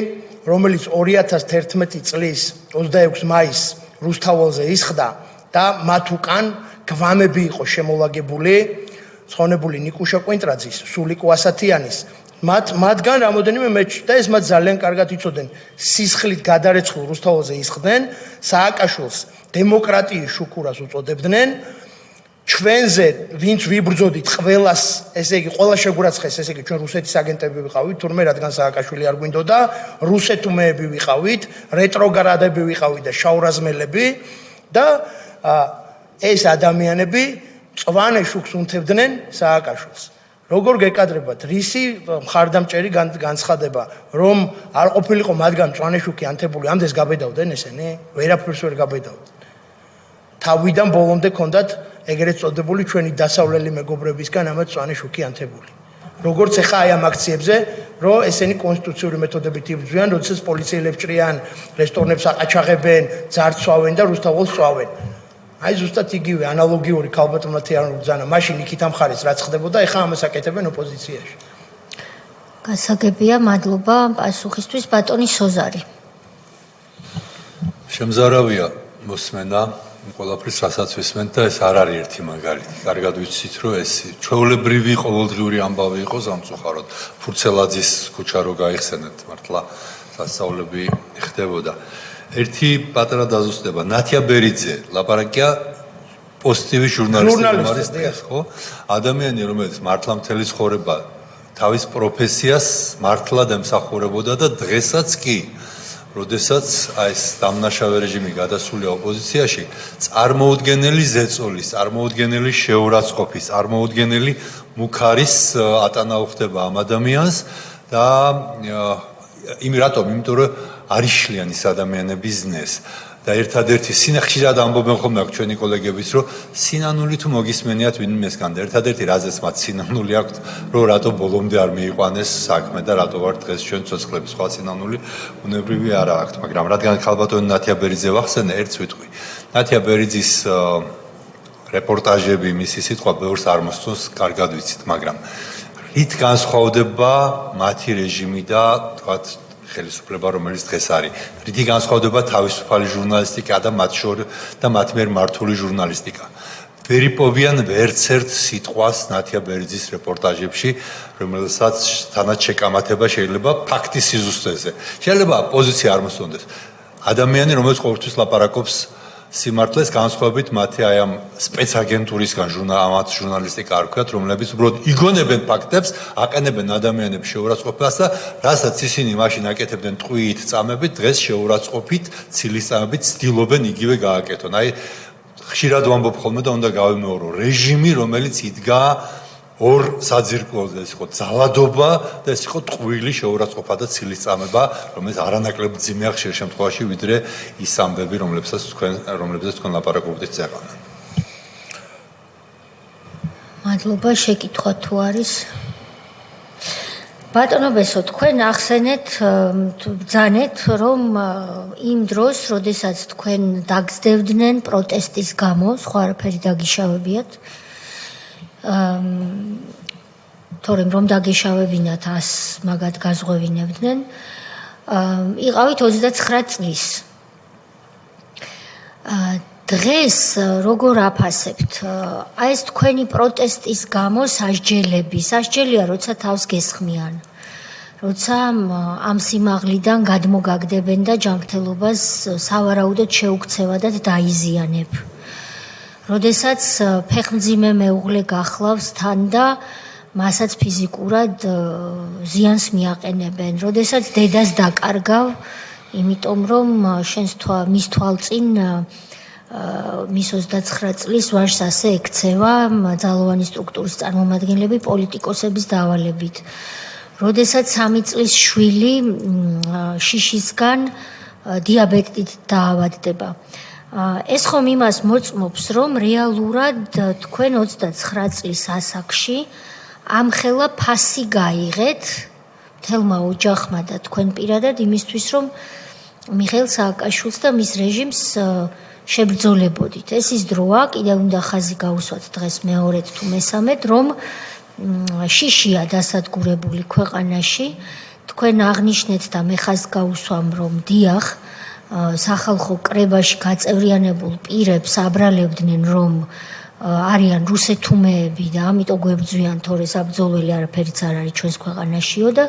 რომელიც 2011 წლის 26 მაისს რუსთაველზე ისხდა და მათ უკან გვამები იყო შემოლაგებული, ცხონებული ნიკუშა კვინტრაძის, სულიკო ასათიანის. მათგან რამოდენიმე მეჩი და ეს მათ ძალიან კარგად იცოდნენ. სისხლით გადარეცხულ რუსთაველზე ისხდნენ, სააკაშვილს დემოკრატიის შუქურას უწოდებდნენ. ჩვენზე ვინც ვიბრძოდით ყველას, ესე იგი ყველა შეგვრაცხეს, ესე იგი ჩვენ რუსეთის აგენტები ვიყავით, თურმე რადგან სააკაშვილი არ გვინდოდა, რუსეთუმეები ვიყავით, რეტროგრადები ვიყავით და შაურაზმელები და ეს ადამიანები წვანე შუქს უნთებდნენ სააკაშვილს. როგორ გეკადრებათ რისი მხარდამჭერი განცხადება, რომ არ ყოფილიყო მათგან წვანე შუქი ანთებული, ამდენს გაბედავდნენ ესენი? ვერაფერს ვერ გაბედავდნენ. თავიდან ბოლომდე ქონდათ ეგრეთ წოდებული ჩვენი დასავლელი მეგობრებისგან ამათ წვანე შუქი ანთებული. როგორც ახლა აი ამ აქციებზე, რომ ესენი კონსტიტუციური მეთოდებით იბრძვიან, როდესაც პოლიციელებს ჭრიან, რესტორნებს აყაჩაღებენ, ძარცვს წვავენ და რუსთაველს წვავენ. აი ზუსტად იგივე ანალოგიური ქალბატონმა თეატრალურ ბრძანა, მაშინ იქით ამხარეს რაც ხდებოდა, ახლა ამას აკეთებენ ოპოზიციაში. გასაგებია, მადლობა პასუხისთვის ბატონი სოზარი. შემზარავია მოსმენა ყველაფრის რასაც ვისმენთ და ეს არ არის ერთი მაგალითი. კარგად ვიცით, რომ ეს ჩვეულებრივი ყოველდღიური ამბავი იყო სამწუხაროდ. ფურცელაძის ქუჩა რო გაიხსენეთ, მართლა სასწაულები ხდებოდა. ერთი პატარა დაზუსტება, ნათია ბერიძე, ლაპარაკია პოზიტივი ჟურნალისტი, ხო? ადამიანი, რომელიც მართლა მთელი ცხოვრება თავის პროფესიას მართლად ემსახურებოდა და დღესაც კი როდესაც აი ეს დამნაშავე რეჟიმი გადასულია ოპოზიციაში, წარმოუდგენელი ზეწოლის, წარმოუდგენელი შეურაცხყოფის, წარმოუდგენელი მუქარის ატანა უხდება ამ ადამიანს და იმიტომ რომ არიშლიან ის ადამიანების ზნეს და ერთადერთი ხშირად ამბობენ ხოლმე აქ ჩვენი კოლეგებიც რომ სინანული თუ მოგისმენიათ ვინმესგან და ერთადერთი რაზეც მათ სინანული აქვთ რომ რატო ბოლომდე არ მიიყვანეს საქმე და რატო ვარ დღეს ჩვენ ცოცხლები სხვა სინანული უნებრივი არა აქვთ მაგრამ რადგან ქალბატონი ნათია ბერიძე ვახსენე ერთს ვიტყვი ნათია ბერიძის რეპორტაჟები, მისი სიტყვა ბევრს არ მოსწონს, კარგად ვიცით, მაგრამ რით განსხვავდება მათი რეჟიმი და თქვათ ხელისუფლება, რომელიც დღეს არის. რითი განსხვავდება თავისუფალი ჟურნალისტიკა და მათ მიერ მართული ჟურნალისტიკა. ვერ იპოვიან ვერცერთ სიტყვას ნათია ბერძის რეპორტაჟებში, რომელსაც თანაც შეკამათება შეიძლება ფაქტის სიზუსტეზე. შეიძლება პოზიცია არ მოსწონდეს. ადამიანი, რომელიც ყოველთვის ლაპარაკობს სიმართლეს, განსხვავებით მათი აი ამ სპეცაგენტურისგან ამათ ჟურნალისტიკა არ ვქვათ, რომლებიც უბრალოდ იგონებენ ფაქტებს, აყენებენ ადამიანებს შეურაცხყოფას და რასაც ისინი მაშინ აკეთებდნენ ტყვიით, წამებით, დღეს შეურაცხყოფით, ცილის წამებით ცდილობენ იგივე გააკეთონ. აი ხშირად ვამბობ ხოლმე და უნდა გავიმეორო, რეჟიმი, რომელიც იდგა ორ საძირკველზე, ეს იყო ძალადობა და ეს იყო ტყვილი შეურაცხყოფა და ცილის წამება, რომელიც არანაკლებ ძიმეა ხშირ შემთხვევაში, ვიდრე ის ამბები, რომლებსაც თქვენ ლაპარაკობდით წეღანა. მადლობა, შეკითხვა თუ არის? ბატონო ბესო, თქვენ ახსენეთ, ბრძანეთ, რომ იმ დროს, როდესაც თქვენ დაგზდევდნენ პროტესტის გამო, სხვა არაფერი დაგიშავებიათ. თორემ რომ დაგეშავებინათ 100 მაგათ გაზღვევინებდნენ, იყავით 29 წლის. დღეს როგორ აფასებთ? აი ეს თქვენი პროტესტის გამო სასჯელია, როცა თავს გესხმიან, როცა ამ სიმაღლიდან გადმოგაგდებენ და ჯანმრთელობას სავარაუდოდ შეუქცევადად დაიზიანებ. როდესაც ფეხმძიმე მეუღლე გახლავს თან და მასაც ფიზიკურად ზიანს მიაყენებენ, როდესაც დედას დაკარგავ, იმიტომ რომ მის თვალწინ მის 29 წლის ვაჟს ასე ექცევა ძალოვანი სტრუქტურის წარმომადგენლები პოლიტიკოსების დავალებით. როდესაც 3 წლის შვილი შიშისგან დიაბეტით დაავადდება. ეს ხომ იმას მოწმობს, რომ რეალურად თქვენ 29 წლის ასაკში ამხელა ფასი გაიღეთ მთელმა ოჯახმა და თქვენ პირადად იმისთვის, რომ მიხეილ სააკაშვილს და მის რეჟიმს შებრძოლებოდით. ეს ის დროა, კიდევ უნდა ხაზი გაუსვათ დღეს მეორედ თუ მესამედ, რომ შიშია დასადგურებული ქვეყანაში. თქვენ აღნიშნეთ და მე ხაზს გაუსვამ, რომ დიახ, სახალხო კრებაში გაწევრიანებულ პირებს აბრალებდნენ, რომ არიან რუსეთუმეები და ამიტომ გვებძვიან, თორე საბრძოლველი არაფერიც არ არის ჩვენს ქვეყანაშიო და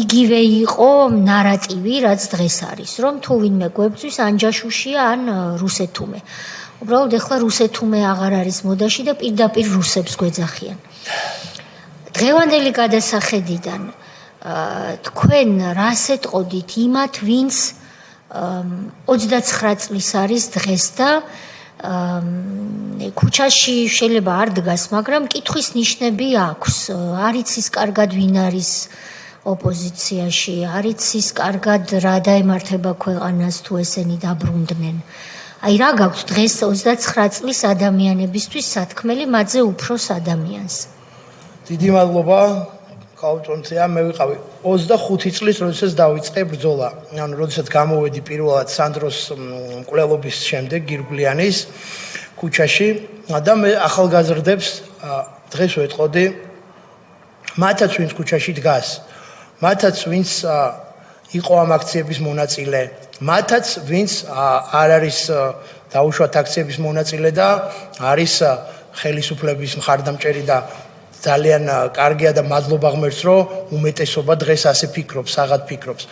იგივე იყო ნარატივი, რაც დღეს არის, რომ თუ ვინმე გვებძვის, ან ჯაშუშია, ან რუსეთუმე. უბრალოდ ეხლა რუსეთუმე აღარ არის მოდაში და პირდაპირ რუსებს გვეძახიან. დღევანდელი გადასახედიდან თქვენ რას ეტყოდით იმათ, ვინც 29 წლის არის დღეს და ქუჩაში შეიძლება არ დგას, მაგრამ კითხვის ნიშნები აქვს. არ იცის კარგად ვინ არის ოპოზიციაში, არ იცის კარგად რა დაემართება ქვეყანას თუ ესენი დაბრუნდნენ. აი რა გაქვთ დღეს 29 წლის ადამიანებისთვის სათქმელი მათზე უფროს ადამიანს? დიდი მადლობა. კაუჭონცია, მე ვიყავი 25 წლის, როდესაც დავიწყე ბრძოლა. ანუ როდესაც გამოვედი პირველად სანდროს მკვლელობის შემდეგ გირგვლიანის ქუჩაში და მე ახალგაზრდებს დღეს ვეტყოდი, მათაც ვინც ქუჩაში დგას, მათაც ვინც იყო ამ აქციების მონაწილე, მათაც ვინც არ არის დაუშვათ აქციების მონაწილე და არის ხელისუფლების მხარდამჭერი და ძალიან კარგია და მადლობა ღმერთს, რომ უმეტესობა დღეს ასე ფიქრობს, საღად ფიქრობს.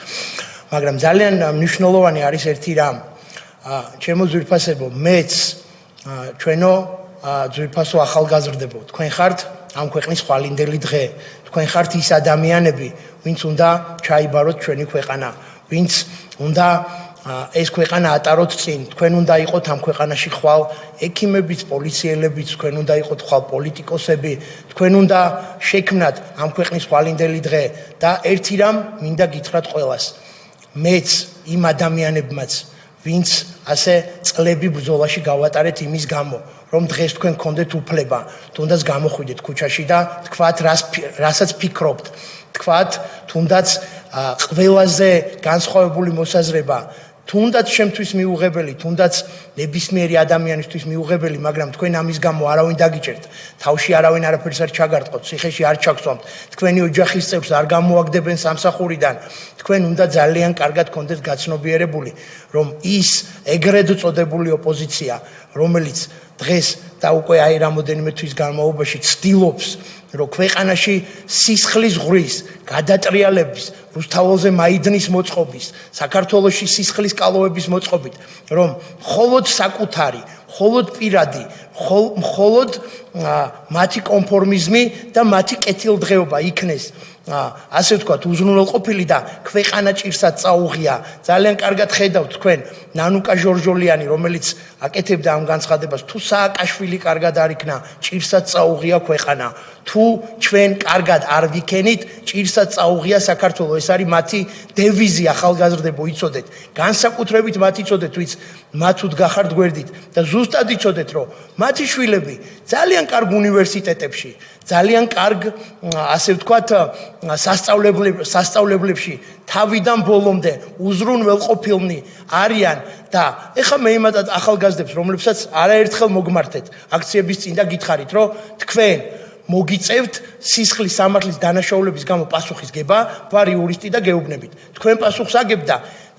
მაგრამ ძალიან მნიშვნელოვანი არის ერთი რამ. ჩემო ძვირფასებო, მეც ჩვენო ძვირფასო ახალგაზრდებო, თქვენ ხართ ამ ქვეყნის ხვალინდელი დღე. თქვენ ხართ ის ადამიანები, ვინც უნდა ჩაიბაროთ ჩვენი ქვეყანა, ვინც უნდა ეს ქვეყანა ატაროთ წინ. თქვენ უნდა იყოთ ამ ქვეყანაში ხვალ ექიმებიც, პოლიციელებიც, თქვენ უნდა იყოთ ხვალ პოლიტიკოსები, თქვენ უნდა შექმნათ ამ ქვეყნის ხვალინდელი დღე და ერთი რამ მინდა გითხრათ ყველას. მეც იმ ადამიანებმაც, ვინც ასე წლები ბრძოლაში გავატარეთ იმის გამო, რომ დღეს თქვენ გქონდეთ უფლება, თუნდაც გამოხვიდეთ ქუჩაში და თქვათ რასაც ფიქრობთ, თქვათ თუნდაც ყველაზე განსხვავებული მოსაზრება თუნდაც შემთვის მიუღებელი, თუნდაც ნებისმიერი ადამიანისთვის მიუღებელი, მაგრამ თქვენ ამის გამო არავინ დაგიჭერთ, თავში არავინ არაფერს არ ჩაგარტყოთ, ციხეში არ ჩაგსვამთ, თქვენი ოჯახის წევრს არ გამოაგდებენ სამსახურიდან, თქვენ უნდა ძალიან კარგად გქონდეთ გაცნობიერებული, რომ ის ეგრედ წოდებული ოპოზიცია, რომელიც დღეს და უკვე აი რამოდენიმე თვის განმავლობაში ცდილობს, რომ ქვეყანაში სისხლის ღვრის, გადატრიალების, რუსთაველზე მაიდნის მოწყობის, საქართველოში სისხლის კალოების მოწყობით, რომ მხოლოდ საკუთარი, მხოლოდ პირადი, მხოლოდ მათი კონფორმიზმი და მათი კეთილდღეობა იქნეს ასე ვთქვათ, უზრუნველყოფილი და ქვეყანა ჭირსად წაუღია. ძალიან კარგად ხედავთ თქვენ ნანუკა ჟორჟოლიანი, რომელიც აკეთებდა ამ განცხადებას, თუ სააკაშვილი კარგად არ იქნა, ჭირსად წაუღია ქვეყანა. თუ ჩვენ კარგად არ ვიქენით, ჭირსად წაუღია საქართველო. ეს არის მათი დევიზი ახალგაზრდებო, იცოდეთ. განსაკუთრებით მათ იცოდეთ, ვინც მათ უდგახართ გვერდით და ზუსტად იცოდეთ, რომ მათი შვილები ძალიან კარგ უნივერსიტეტებში, ძალიან კარგ, ასე ვთქვათ, სასწავლებლებში თავიდან ბოლომდე უზრუნველყოფილნი არიან და ეხლა მე იმათად ახალგაზრდებს, რომლებსაც არაერთხელ მოგმართეთ აქციების წინ და გითხარით, რომ თქვენ მოგიწევთ სისხლის სამართლის დანაშაულების გამო პასუხისგება, ვარ იურისტი და გეუბნებით. თქვენ პასუხს აგებთ და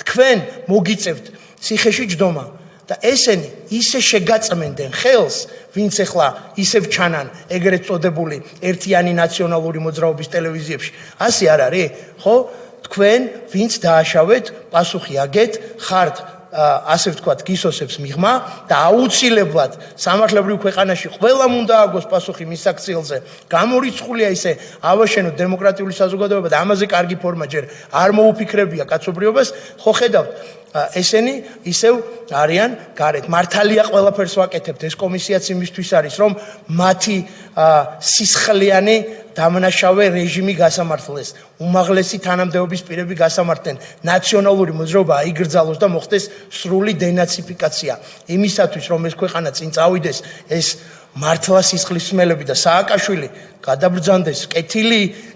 თქვენ მოგიწევთ ციხეში ჯდომა და ესენი ისე შეგაწმენდნენ ხელს, ვინც ახლა ისევ ჩანან ეგრეთ წოდებული ერთიანი ნაციონალური მოძრაობის ტელევიზიებში. ასე არ არის? ხო? თქვენ ვინც დააშავეთ, პასუხი აგეთ, ხართ ასე ვთქვათ, გისოსებს მიღმა და აუცილებლად სამართლებრივ ქვეყანაში ყველამ უნდა აგოს პასუხი მის საქციელზე. გამორიცხულია ისე ავაშენოთ დემოკრატიული საზოგადოება და ამაზე კარგი ფორმა ჯერ არ მოუფიქრებია კაცობრიობას, ხო ხედავთ? ესენი ისევ არიან გარეთ. მართალია ყველაფერს ვაკეთებთ, ეს კომისიაც იმისთვის არის, რომ მათი სისხლიანი დამნაშავე რეჟიმი გასამართლეს, უმაღლესი თანამდებობის პირები გასამართლენ, ნაციონალური მოძრაობა აიგრძალოს და მოხდეს სრული დენაციფიკაცია. იმისათვის, რომ ეს ქვეყანა წინ წავიდეს, ეს მართლა სისხლისმელები და სააკაშვილი გადაბრძანდეს,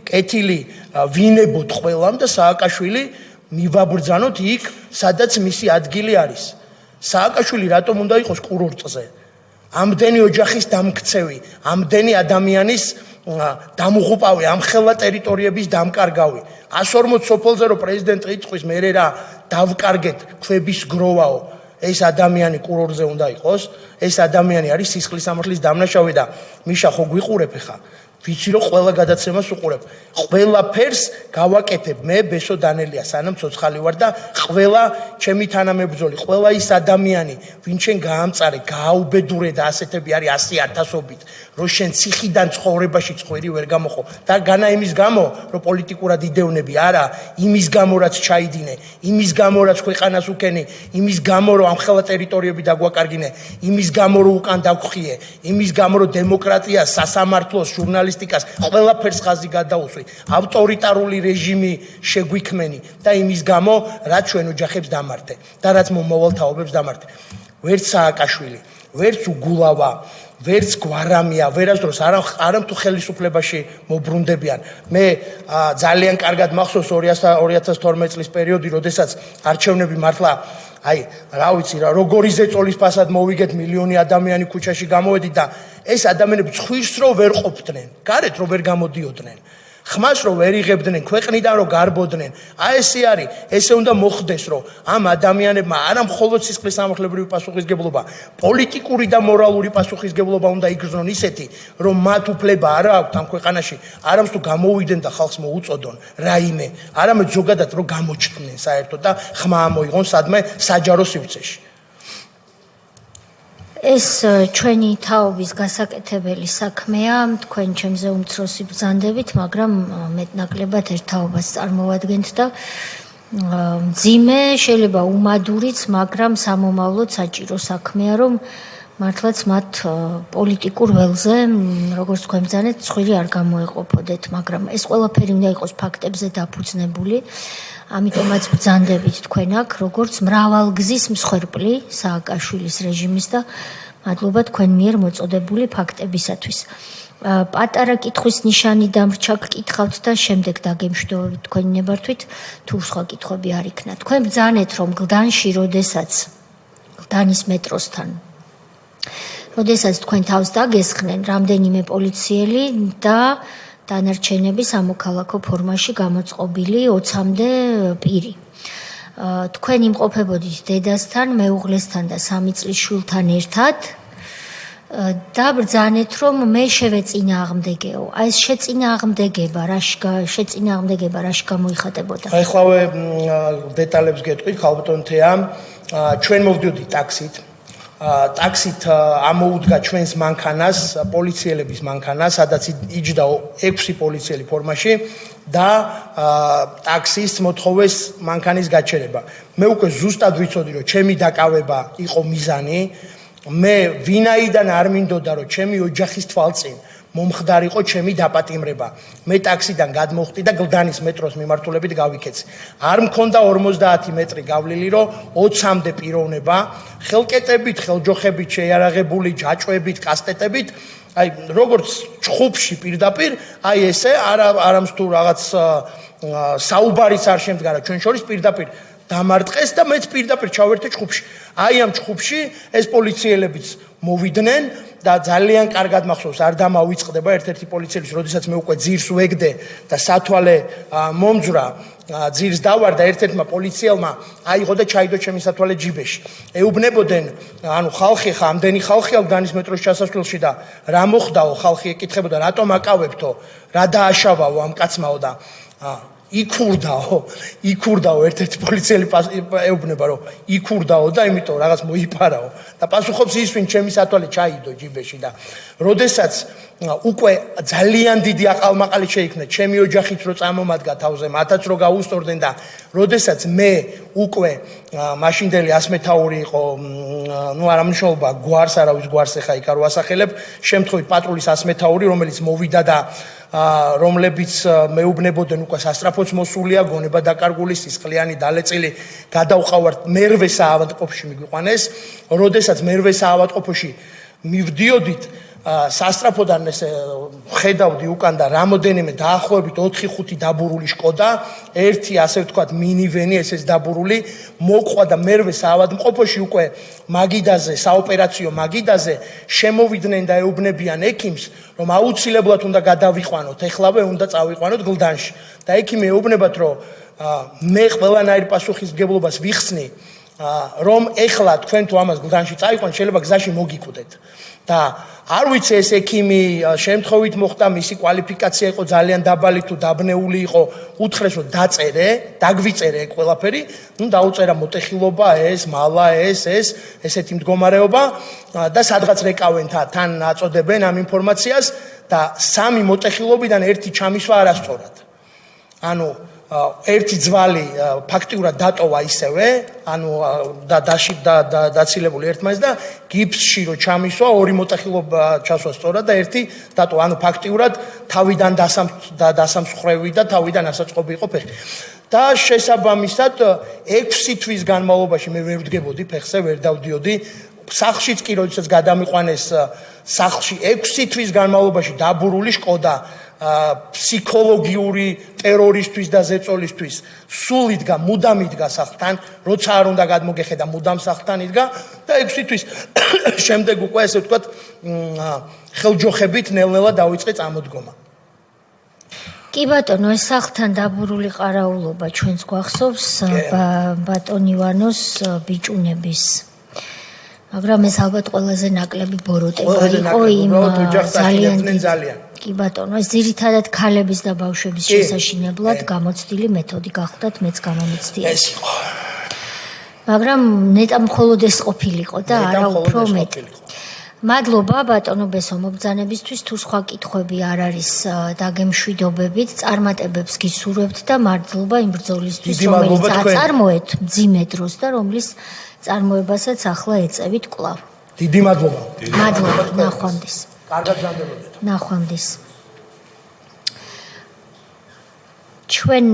კეთილი ვინებოთ ყველამ და სააკაშვილი მივაბრძანოთ იქ, სადაც მისი ადგილი არის. სააკაშვილი რატომ უნდა იყოს კურორტზე? ამდენი ოჯახის დამქცევი, ამდენი ადამიანის დამუღუპავი, ამხელა ტერიტორიების დამკარგავი. 140 სოფელზე რო პრეზიდენტი იწვის, მე რა დავკარგეთ ქვების გროვაო. ეს ადამიანი კურორტზე უნდა იყოს, ეს ადამიანი არის სისხლის სამართლის დამნაშავე და მიშა ხო გვიყურებ ხა? ვიცი რომ ყველა გადაცემას უყურებ. ყველაფერს გავაკეთებ მე ბესო დანელია, სანამ ცოცხალი ვარ და ყველა ჩემი თანამებრძოლი, ყველა ის ადამიანი, ვინ შენ გაამწარე, გააუბედურე და ასეთები არის 100,000-ობით, რომ შენ ციხიდან ცხოვრებაში წვერი ვერ გამოხო და განა იმის გამო, რომ პოლიტიკურად იდევნები, არა, იმის გამო რაც ჩაიდინე, იმის გამო რაც ქვეყანას უკენი, იმის გამო რომ ამხელა ტერიტორიები დაგვაკარგინე, იმის გამო რომ უკან დაგხვიე, იმის გამო რომ დემოკრატიას, სასამართლოს, ჟურნალისტიკას ყველაფერს ხაზი გადაუსვი, ავტორიტარული რეჟიმი შეგვიქმენი და იმის გამო რაც ჩვენ ოჯახებს დამართე და რაც მომავალ თაობებს დამართე. ვერც სააკაშვილი, ვერც უგულავა, ვერც გვარამია, ვერასდროს არამ თუ ხელისუფლებაში მობრუნდებიან. მე ძალიან კარგად მახსოვს 2012 წლის პერიოდი, როდესაც არჩევნები მართლა აი, რა ვიცი რა, როგორი ზეწოლის ფასად მოვიგეთ, მილიონი ადამიანი ქუჩაში გამოვედით და ეს ადამიანები ცხვირს რო ვერ ყოფდნენ, გარეთ რო ვერ გამოდიოდნენ. ხმას რო ვერ იღებდნენ, ქვეყნიდან რო გარბოდნენ. აი ესე არის, ესე უნდა მოხდეს, რომ ამ ადამიანებმა არა მხოლოდ სისხლის სამართლებრივი პასუხისგებლობა, პოლიტიკური და მორალური პასუხისგებლობა უნდა იგრძნონ ისეთი, რომ მათ უფლება არ აქვთ ამ ქვეყანაში, არამედ თუ გამოვიდნენ და ხალხს მოუწოდონ რაიმე, არამედ ზოგადად რომ გამოჩნდნენ საერთოდ და ხმა ამოიღონ სადმე საჯარო სივრცეში. ეს ჩვენი თაობის გასაკეთებელი საქმეა, თქვენ ჩემზე უმცროსი ბრძანდებით, მაგრამ მეტნაკლებად ერთ თაობას წარმოვადგენთ და მძიმე, შეიძლება უმადურიც, მაგრამ სამომავლოდ საჭირო საქმეა, რომ მართლაც მათ პოლიტიკურ ველზე, როგორც თქვენ ბრძანეთ, ცხვირი არ გამოეყოფოდეთ, მაგრამ ეს ყველაფერი უნდა იყოს ფაქტებზე დაფუძნებული. ამიტომაც ბრძანდებით თქვენ აქ, როგორც მრავალგზის მსხვერპლი სააკაშვილის რეჟიმის და მადლობა თქვენ მიერ მოწოდებული ფაქტებისათვის. პატარა კითხვის ნიშანი დამრჩა გკითხავთ და შემდეგ დაგემშვიდობებით თქვენი ნებართვით თუ სხვა კითხვები არ იქნა. თქვენ ბრძანეთ რომ გლდანში როდესაც გლდანის მეტროსთან როდესაც თქვენ თავს დაგესხნენ რამდენიმე პოლიციელი და დანარჩენები სამოქალაქო ფორმაში გამოწყობილი 20-მდე პირი. თქვენ იმყოფებოდით დედასთან, მეუღლესთან და 3 წლის შვილთან ერთად და ბრძანეთ რომ მე შევეწინააღმდეგეო. აი ეს შეწინააღმდეგება რაში გამოიხატებოდა? აი ხლავე დეტალებს გეტყვით, ხალბატონ თეა, ჩვენ მოვდიოდით ტაქსით. ტაქსით ამოუდგა ჩვენს მანქანას, პოლიციელების მანქანას, სადაც იჯდა 6 პოლიციელი ფორმაში და ტაქსის მოთხოვეს მანქანის გაჩერება. მე უკვე ზუსტად ვიცოდი რომ ჩემი დაკავება იყო მიზანი. მე ვინაიდან არ მინდოდა რომ ჩემი ოჯახის თვალწინ მომხდარიყო ჩემი დაპატიმრება. მე ტაქსიდან გადმოვხდი და გლდანის მეტროს მიმართულებით გავიქეცი. არ მქონდა 50 მეტრი გავლილი, რომ 20-მდე პიროვნება, ხელკეტებით, ხელჯოხებით შეიარაღებული, ჯაჭვებით, კასტეტებით, აი როგორც ჩხუბში პირდაპირ, აი ესე არამს თუ რაღაც საუბარიც არ შემდგარა ჩვენ შორის პირდაპირ დამარტყეს და მეც პირდაპირ ჩავერთე ჩხუბში. აი ამ ჩხუბში ეს პოლიციელებიც მოვიდნენ და ძალიან კარგად მახსოვს, არ დამავიწყდება ერთ-ერთი პოლიციელის, როდესაც მე უკვე ძირს ვეგდე და სათვალე მომძვრა, ძირს დავარდა ერთ-ერთმა პოლიციელმა აიღო და ჩაიდო ჩემი სათვალე ჯიბეში. ეუბნებოდნენ, ანუ ხალხი ხა, ამდენი ხალხია გლდანის მეტროს ჩასასვლელში და რა მოხდაო, ხალხი ეკითხებოდა, რატომ აკავებთო, რა დააშავაო ამ კაცმაო და იქურდაო ერთ-ერთი პოლიციელი ეუბნება რომ იქურდაო და იმიტომ რაღაც მოიფარაო და პასუხობს ის ვინ ჩემი სათვალე ჩაიდო ჯიბეში და როდესაც უკვე ძალიან დიდი აყალმაყალი შეიქმნა ჩემი ოჯახით რო წამომადგა თავზე მათაც რო გაუსწორდნენ და როდესაც მე უკვე მაშინდელი 100 მეთაური იყო ნუ არ ამნიშნულობა გვარს არავის გვარს ეხა იქ არ ვასახელებ შემთხვევით პატრულის 100 მეთაური რომელიც მოვიდა და რომლებიც მეუბნებოდნენ უკვე სასტრაფოც მოსულია გონება დაკარგული სისხლიანი დალეწილი გადავყავართ მერვე საავადმყოფოში მიგვიყვანეს როდესაც მერვე საავადმყოფოში მივდიოდით სასტრაფოდან ესე ხედავდი უკან და რამოდენიმე დაახლოებით 4-5 დაბურული შკოდა, ერთი ასე ვთქვათ მინივენი ესეც დაბურული, მოყვა და მერვე საავადმყოფოში უკვე მაგიდაზე, საოპერაციო მაგიდაზე შემოვიდნენ და ეუბნებიან ექიმს, რომ აუცილებლად უნდა გადავიყვანოთ, ეხლავე უნდა წავიყვანოთ გლდანში. და ექიმი ეუბნებათ, რომ მე ყველანაირ პასუხისმგებლობას ვიხსნი, რომ ეხლა თქვენ თუ ამას გლდანში წაიყვანთ, შეიძლება გზაში მოგიკვდეთ. და არ ვიცი ეს ექიმი შემთხვევით მოხდა მისი კვალიფიკაცია იყო ძალიან დაბალი თუ დაბნეული იყო უთხრეს რომ დაწერე დაგვიწერე ეგ ყველაფერი ნუ დაუწერა მოტეხილობა ეს მალა ესეთი მდგომარეობა და სადღაც რეკავენ თან აწოდებენ ამ ინფორმაციას და 3 მოტეხილობიდან ერთი ჩამისვა არასწორად ანუ ერთი ძვალი ფაქტიურად დატოვა ისევე, ანუ დაცილებული ერთმანეთს და გიფსში რო ჩამისვა, 2 მოტეხილობა ჩასვა სწორად და ერთი დატოვა, ანუ ფაქტიურად თავიდან დასამსხვრევი და თავიდან ასაწყობი იყო ფეხი. და შესაბამისად 6 თვის განმავლობაში მე ვერ ვდგებოდი ფეხზე, ვერ დავდიოდი სახლშიც კი როდესაც გადამიყვანეს სახლში 6 თვის განმავლობაში დაბურული შკოდა ფსიქოლოგიური ტერორისთვის და ზეწოლისთვის სულ იდგა მუდამ იდგა სახლთან როცა არ უნდა გადმოგეხედა მუდამ სახლთან იდგა და 6 თვის შემდეგ უკვე ესე ვთქვათ ხელჯოხებით ნელ-ნელა დავიწყე წამოდგომა კი ბატონო ეს სახლთან დაბურული ყარაულობა ჩვენს გვახსოვს ბატონ ივანოს ბიჭუნების მაგრამ ეს ალბათ ყველაზე ნაკლები ბოროტება იყო იმ ძალიან კი ბატონო ეს ძირითადად ქალების და ბავშვების შესაშინებლად გამოცდილი მეთოდი გახლდათ მეც გამომიცდია ეს იყო მაგრამ ნეტა მხოლოდ ეს ყოფილიყო და არა უფრო მეტი მადლობა ბატონო ბესო მობრძანებისთვის თუ სხვა კითხვები არ არის დაგემშვიდობებით წარმატებებს გისურვებთ და მადლობა იმ ბრძოლისთვის რომელიც აწარმოეთ მძიმე დროს და რომლის წარმოებასაც ახლა ეწევით კვლავ დიდი მადლობა მადლობა ნახვამდის კარგად გაგებოდეთ ნახვამდის ჩვენ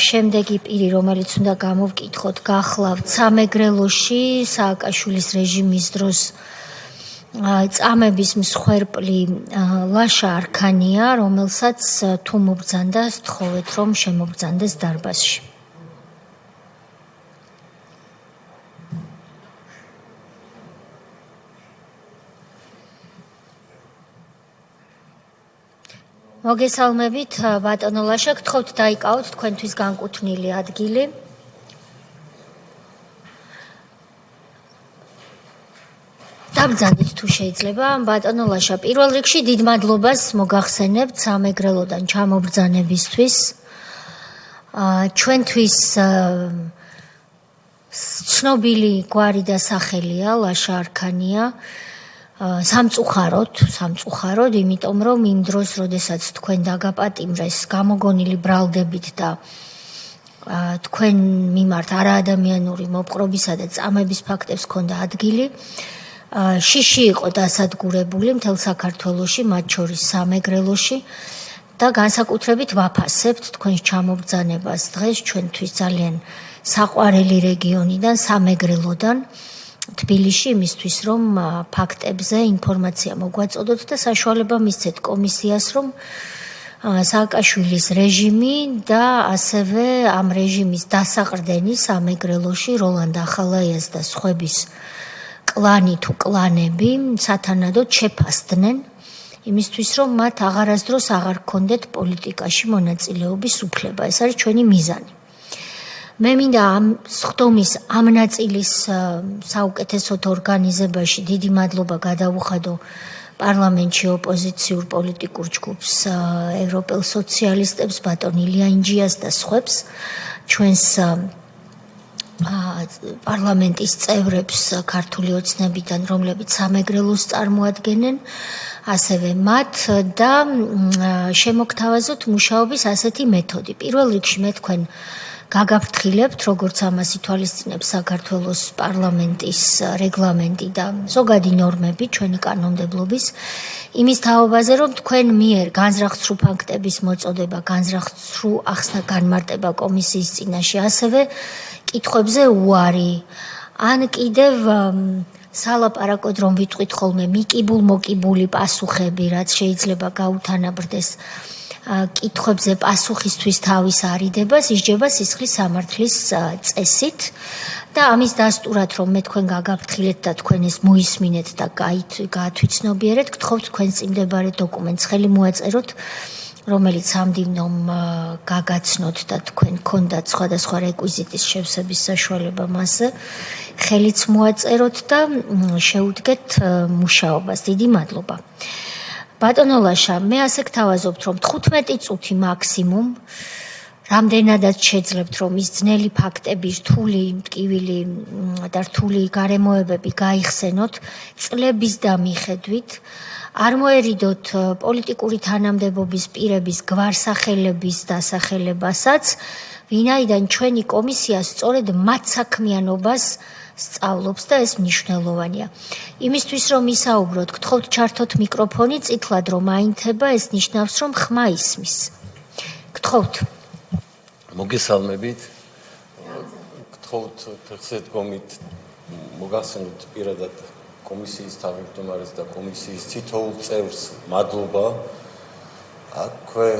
შემდეგი პირი რომელიც უნდა გამოვკითხოთ გახლავთ სამეგრელოში სააკაშვილის რეჟიმის დროს წამების მსხვერპლი ლაშა არქანია, რომელსაც თუ მობრძანდა სთხოვეთ რომ შემობრძანდეს დარბაზში. მოგესალმებით ბატონო ლაშა, გთხოვთ დაიკავოთ თქვენთვის განკუთვნილი ადგილი. დაბრძანდით თუ შეიძლება, ბატონო ლაშა, პირველ რიგში დიდ მადლობას მოგახსენებთ სამეგრელოდან ჩამობრძანებისთვის. ჩვენთვის ცნობილი გვარი და სახელია ლაშა არქანია. სამწუხაროდ, იმიტომ რომ იმ დროს, როდესაც თქვენ დაგაპატიმრეს გამოგონილი ბრალდებით და თქვენ მიმართ არაადამიანური მოპყრობისა და წამების ფაქტებს ჰქონდა ადგილი, შიში იყო დასადგურებული მთელ საქართველოში, მათ შორის სამეგრელოში და განსაკუთრებით ვაფასებთ თქვენს ჩამობრძანებას დღეს ჩვენთვის ძალიან საყვარელი რეგიონიდან, სამეგრელოდან, თბილისში, იმისთვის რომ ფაქტებზე ინფორმაცია მოგვაწოდოთ და საშუალება მისცეთ კომისიას, რომ სააკაშვილის რეჟიმი და ასევე ამ რეჟიმის დასაყრდენი სამეგრელოში როლანდ ახალაიას და სხვების კლანი თუ კლანები სათანადოდ შეფასდნენ იმისთვის, რომ მათ აღარასდროს აღარ ჰქონდეთ პოლიტიკაში მონაწილეობის უფლება. ეს არის ჩვენი მიზანი. მე მინდა ამ სხდომის ამ ნაწილის საუკეთესოდ ორგანიზებაში დიდი მადლობა გადავუხადო პარლამენტში ოპოზიციურ პოლიტიკურ ჯგუფს ევროპელ სოციალისტებს, ბატონ ილია ინჯიას და სხვებს, ჩვენს პარლამენტის წევრებს ქართული ოცნებიდან, რომლებიც სამეგრელოს წარმოადგენენ, ასევე მათ და შემოგთავაზოთ მუშაობის ასეთი მეთოდი. პირველ რიგში მე თქვენ გაგაფრთხილებთ, როგორც ამას ითვალისწინებს საქართველოს პარლამენტის რეგლამენტი და ზოგადი ნორმები ჩვენი კანონმდებლობის, იმის თაობაზე, რომ თქვენ მიერ განზრახსრუ ფაქტების მოწოდება, განზრახსრუ ახსნა განმარტება კომისიის წინაშე, ასევე კითხვებზე უარი, ან კიდევ სალაპარაკოდ რომ ვიტყვით ხოლმე მიკიბულ-მოკიბული პასუხები, რაც შეიძლება გაუთანაბრდეს კითხვებზე პასუხისთვის თავის არიდებას, ისჯება სისხლის სამართლის წესით და ამის დასტურად, რომ მე თქვენ გაგაფრთხილეთ და თქვენ ეს მოისმინეთ და გაათვითცნობიერეთ, გთხოვთ თქვენს წინ მდებარე დოკუმენტს ხელი მოაწეროთ, რომელიც სამდივნომ გაგაცნოთ და თქვენ გქონდათ სხვადასხვა რეკვიზიტის შევსების საშუალება მასზე, ხელიც მოაწეროთ და შეუდგეთ მუშაობას. დიდი მადლობა. ბატონო ლაშა, მე ასე გთავაზობთ, რომ 15 წუთი მაქსიმუმ, რამდენადაც შეძლებთ, რომ ის ძნელი ფაქტები, რთული, მტკივილი და რთული გარემოებები გაიხსენოთ, წლების და მიხედვით, არ მოერიდოთ პოლიტიკური თანამდებობის პირების გვარსახელების დასახელებასაც, ვინაიდან ჩვენი კომისია სწორედ მათ საქმიანობას სწავლობს და ეს მნიშვნელოვანია. იმისთვის რომ ისაუბროთ, გთხოვთ ჩართოთ მიკროფონი წითლად რომ აინთება, ეს ნიშნავს რომ ხმა ისმის. გთხოვთ. მოგესალმებით. გთხოვთ ფეხსადგომით მოგახსენოთ პირადად კომისიის თავმჯდომარეს და კომისიის თითოეულ წევრს მადლობა. აქვე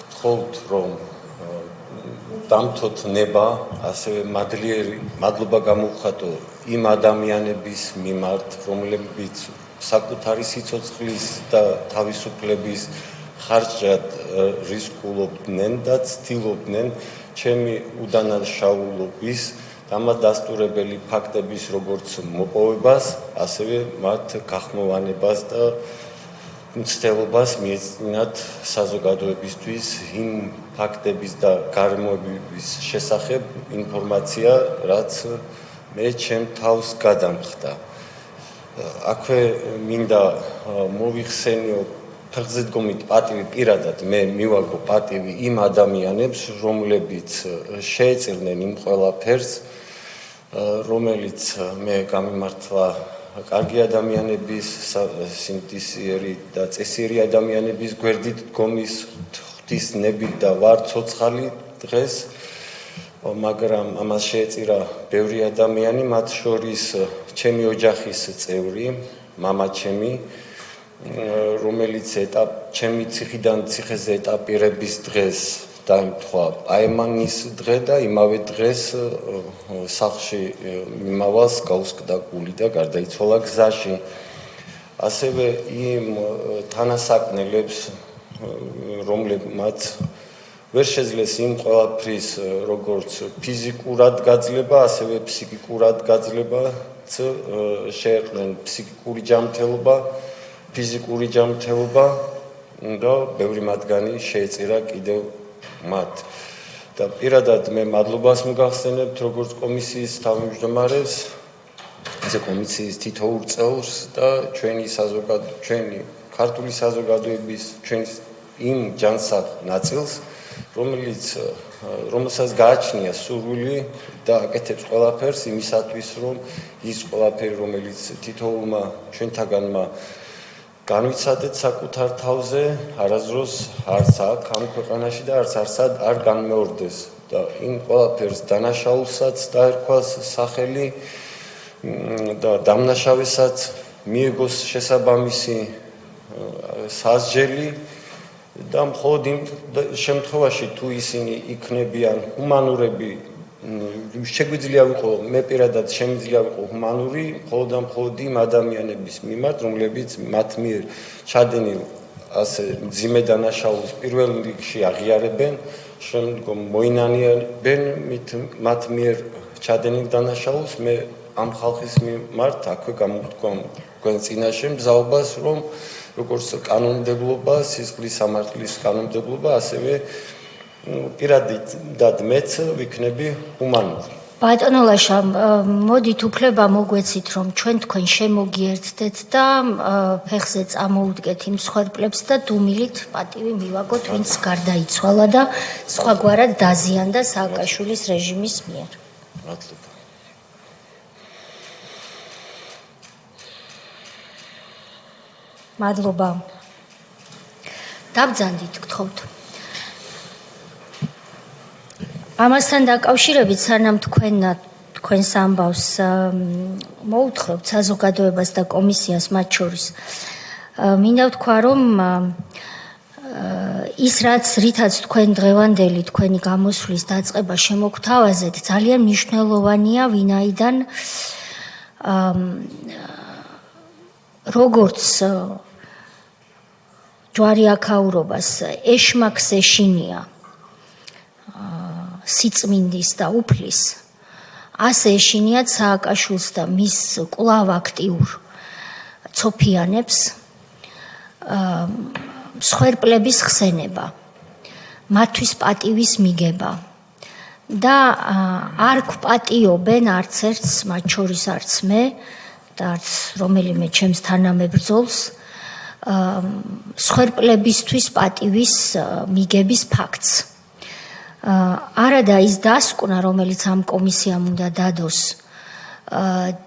გთხოვთ რომ დამთოთ ნება, ასევე მადლობა გამოვხატო იმ ადამიანების მიმართ, რომლებიც საკუთარი სიცოცხლის და თავისუფლების ხარჯად რისკულობდნენ და ცდილობდნენ ჩემი უდანაშაულობის დამადასტურებელი ფაქტების როგორც მოპოვებას, ასევე მათ გახმოვანებას და მცდელობას მიეწინათ საზოგადოებისთვის იმ ფაქტების და გარემოებების შესახებ ინფორმაცია, რაც მე ჩემ თავს გადამხდა. აქვე მინდა მოვიხსენიო ფეხსადგომით პატივი პირადად მე მივაგო პატივი იმ ადამიანებს, რომლებიც შეეწირნენ იმ ყველაფერს, რომელიც მე გამიმართლა კარგი ადამიანების, სიმდისიერი და წესიერი ადამიანების გვერდით დგომის ღვთისნებით და ვარ ცოცხალი დღეს, მაგრამ ამას შეეწირა ბევრი ადამიანი, მათ შორის ჩემი ოჯახის წევრი, მამაჩემი, რომელიც ჩემი ციხიდან ციხეზე ეტაპირების დღეს დაემთხვა პაემანის დღე და იმავე დღეს სახლში მიმავალს გაუსკდა გული და გარდაიცვალა გზაში. ასევე იმ თანასაკნელებს, რომლებმაც ვერ შეძლეს იმ ყველაფრის როგორც ფიზიკურად გაძლება, ასევე ფსიქიკურად გაძლებაც შეეყვნენ ფსიქიკური ჯანმრთელობა, ფიზიკური ჯანმრთელობა და ბევრი მათგანი შეეწირა კიდევ მათ. და პირადად მე მადლობას მოგახსენებთ როგორც კომისიის თავმჯდომარეს, ისე კომისიის თითოეულ წევრს და ჩვენი ქართული საზოგადოების ჩვენი იმ ჯანსაღ ნაწილს, რომელსაც გააჩნია სურვილი და აკეთებს ყველაფერს იმისათვის, რომ ის ყველაფერი, რომელიც თითოეულმა ჩვენთაგანმა განვიცადეთ საკუთარ თავზე, არასდროს არც აქ ამ ქვეყანაში და არც არსად არ განმეორდეს და იმ ყველაფერს დანაშაულსაც დაერქვას სახელი და დამნაშავესაც მიეგოს შესაბამისი სასჯელი და მხოლოდ იმ შემთხვევაში თუ ისინი იქნებიან ჰუმანურები, შეგვიძლია ვიყო, მე პირადად შემიძლია ვიყო ჰუმანური მხოლოდ იმ ადამიანების მიმართ, რომლებიც მათ მიერ ჩადენილ ასე მძიმე დანაშაულს პირველ რიგში აღიარებენ, შემდგომ მოინანიებენ მათ მიერ ჩადენილ დანაშაულს. მე ამ ხალხის მიმართ აქვე გამოვთქვამ თქვენ წინაშე მზაობას, რომ როგორც კანონმდებლობა, სისხლის სამართლის კანონმდებლობა, ასევე პირადად მეც ვიქნები ჰუმანური. ბატონო ლაშა, მოდით უფლება მოგვეცით, რომ ჩვენ თქვენ შემოგიერთდეთ და ფეხზე წამოუდგეთ იმ მსხვერპლებს და დუმილით პატივი მივაგოთ, ვინც გარდაიცვალა და სხვაგვარად დაზიანდა სააკაშვილის რეჟიმის მიერ. მადლობა. მადლობა. დაბრძანდით, გთხოვთ. ამასთან დაკავშირებით, სანამ თქვენს ამბავს მოუთხრობთ საზოგადოებას და კომისიას მათ შორის, მინდა ვთქვა, რომ ის რითაც თქვენ დღევანდელი თქვენი გამოსვლის დაწყება შემოგთავაზეთ, ძალიან მნიშვნელოვანია, ვინაიდან როგორც ჯვარი აქაურობას ეშმაკს ეშინია სიწმინდის და უფლის, ასე ეშინიათ სააკაშვილს და მის კვლავ აქტიურ ცოფიანებს მსხვერპლების ხსენება, მათთვის პატივის მიგება და არ გვპატიობენ არც ერთს, მათ შორის არც მე და არც რომელიმე ჩემს თანამებრძოლს მსხვერპლებისთვის პატივის მიგების ფაქტს. არადა ის დასკვნა, რომელიც ამ კომისიამ უნდა დადოს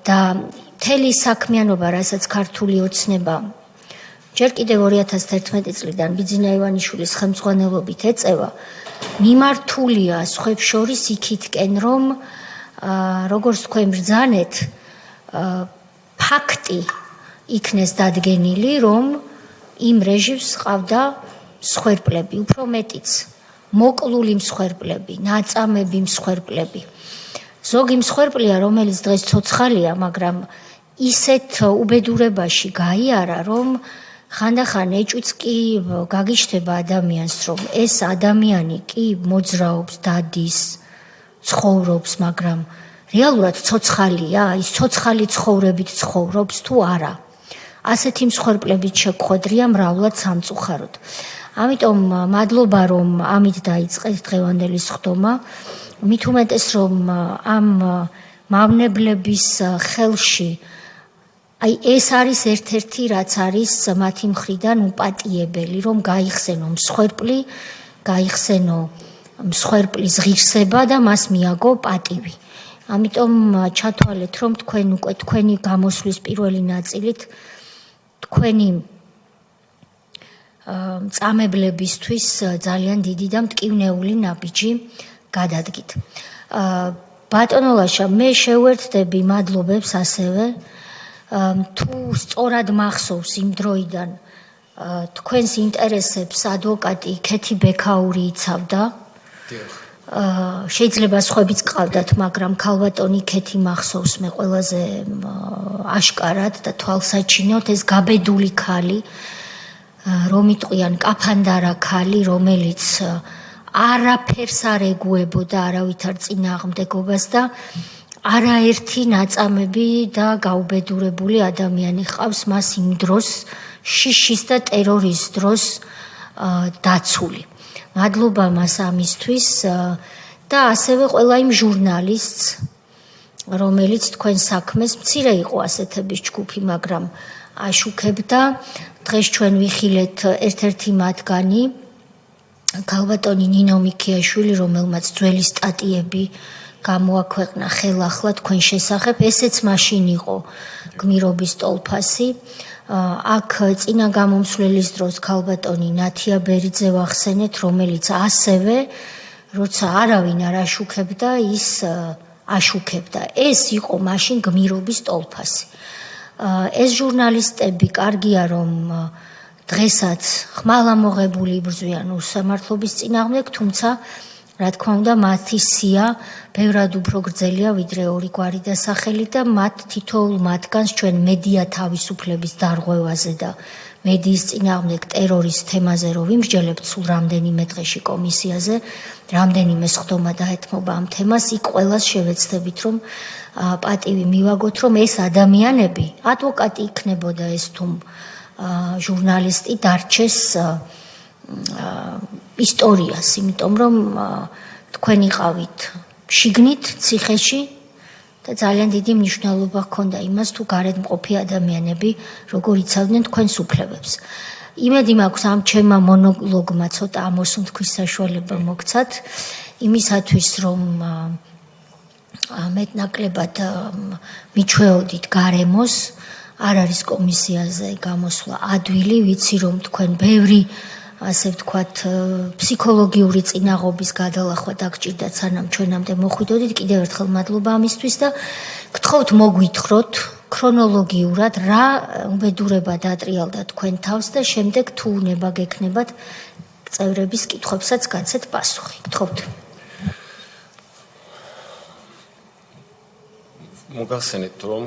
და მთელი საქმიანობა, რასაც ქართული ოცნება ჯერ კიდევ 2011 წლიდან ბიძინა ივანიშვილის ხელმძღვანელობით ეწევა, მიმართულია სხვებს შორის იქითკენ, რომ როგორც თქვენ ბრძანეთ, ფაქტი იქნეს დადგენილი, რომ იმ რეჟიმს ყავდა მსხვერპლები, უფრო მეტიც მოკლული მსხვერპლები, ნაწამები მსხვერპლები. ზოგი მსხვერპლია, რომელიც დღეს ცოცხალია, მაგრამ ისეთ უბედურებაში გაიარა, რომ ხანდახან ეჭვიც კი გაგიჩნდება ადამიანს, რომ ეს ადამიანი კი მოძრაობს, დადის, ცხოვრობს, მაგრამ რეალურად ცოცხალია, ის ცოცხალი ცხოვრებით ცხოვრობს თუ არა. ასეთი მსხვერპლებით შეგხვედრია მრავლად სამწუხაროდ. ამიტომ მადლობა, რომ ამით დაიწყეთ დღევანდელი სხდომა. მით უმეტეს, რომ ამ მავნებლების ხელში ეს არის ერთ-ერთი, რაც არის მათი მხრიდან უპატიებელი, რომ გაიხსენო მსხვერპლი, გაიხსენო მსხვერპლის ღირსება და მას მიაგო პატივი. ამიტომ ჩათვალეთ, რომ თქვენ უკვე თქვენი გამოსვლის პირველი ნაწილით თქვენი წამებლებისთვის ძალიან დიდი და მტკივნეული ნაბიჯი გადადგით. ბატონო ლაშა, მე შევერთდები მადლობებს ასევე თუ სწორად მახსოვს იმ დროიდან თქვენს ინტერესებს ადვოკატი ქეთი ბექაური იცავდა. შეიძლება სხვაებიც ყავდათ, მაგრამ ქალბატონი ქეთი მახსოვს მე ყველაზე აშკარად და თვალსაჩინოდ ეს გაბედული ქალი, რომ იტყვიან კაფანდარა ქალი, რომელიც არაფერს არ ეგუებოდა არავითარ წინააღმდეგობას და არაერთი ნაწამები და გაუბედურებული ადამიანი ყავს მას იმ დროს შიშის და ტერორის დროს დაცული. მადლობა მას ამისთვის და ასევე ყველა იმ ჟურნალისტს, რომელიც თქვენ საქმეს მცირე იყო ასეთების ჯგუფი, მაგრამ აშუქებდა. დღეს ჩვენ ვიხილეთ ერთ-ერთი მათგანი, ქალბატონი ნინო მიქიაშვილი, რომელმაც ძველი სტატიები გამოაქვეყნა ხელახლა თქვენ შესახებ, ესეც მაშინ იყო გმირობის ტოლფასი. აქ წინა გამომსვლელის დროს ქალბატონი ნათია ბერიძე ვახსენეთ, რომელიც ასევე როცა არავინ არ აშუქებდა, ის აშუქებდა. ეს იყო მაშინ გმირობის ტოლფასი. ეს ჟურნალისტები კარგია, რომ დღესაც ხმალამოღებული იბრძვიან უსამართლობის წინააღმდეგ, თუმცა რა თქმა უნდა მათი სია ბევრად უფრო გრძელია ვიდრე ორი გვარი დასახელი და მათ თითოეულ მათგანს ჩვენ მედია თავისუფლების დარღვევაზე და მედიის წინააღმდეგ ტერორის თემაზე რო ვიმსჯელებთ სულ რამდენიმე დღეში კომისიაზე, რამდენიმე სხდომა დაეთმობა ამ თემას, იქ ყველას შევეცდებით რომ პატივი მივაგოთ, რომ ეს ადამიანები, ადვოკატი იქნებოდა ეს თუ ჟურნალისტი დარჩეს ისტორიას, იმიტომ რომ თქვენ იყავით შიგნით ციხეში და ძალიან დიდი მნიშვნელობა ჰქონდა იმას, თუ გარეთ მყოფი ადამიანები როგორ იცავდნენ თქვენს უფლებებს. იმედი მაქვს ამ ჩემმა მონოლოგმა ცოტა ამოსუნთქვის საშუალება მოგცათ, იმისათვის რომ მეტნაკლებად მიჩვეოდით გარემოს, არ არის კომისიაზე გამოსვლა ადვილი, ვიცი რომ თქვენ ბევრი ასე ვთქვათ, ფსიქოლოგიური წინაღობის გადალახვა დაგჭირდათ, სანამ ჩვენამდე მოხვიდოდით. კიდევ ერთხელ მადლობა ამისთვის და გთხოვთ მოგვითხროთ ქრონოლოგიურად რა უბედურება დაატრიალდა თქვენ თავს და შემდეგ თუ ნება გექნებათ წევრების კითხვებსაც გაცეთ პასუხი. გთხოვთ. მოგახსენეთ რომ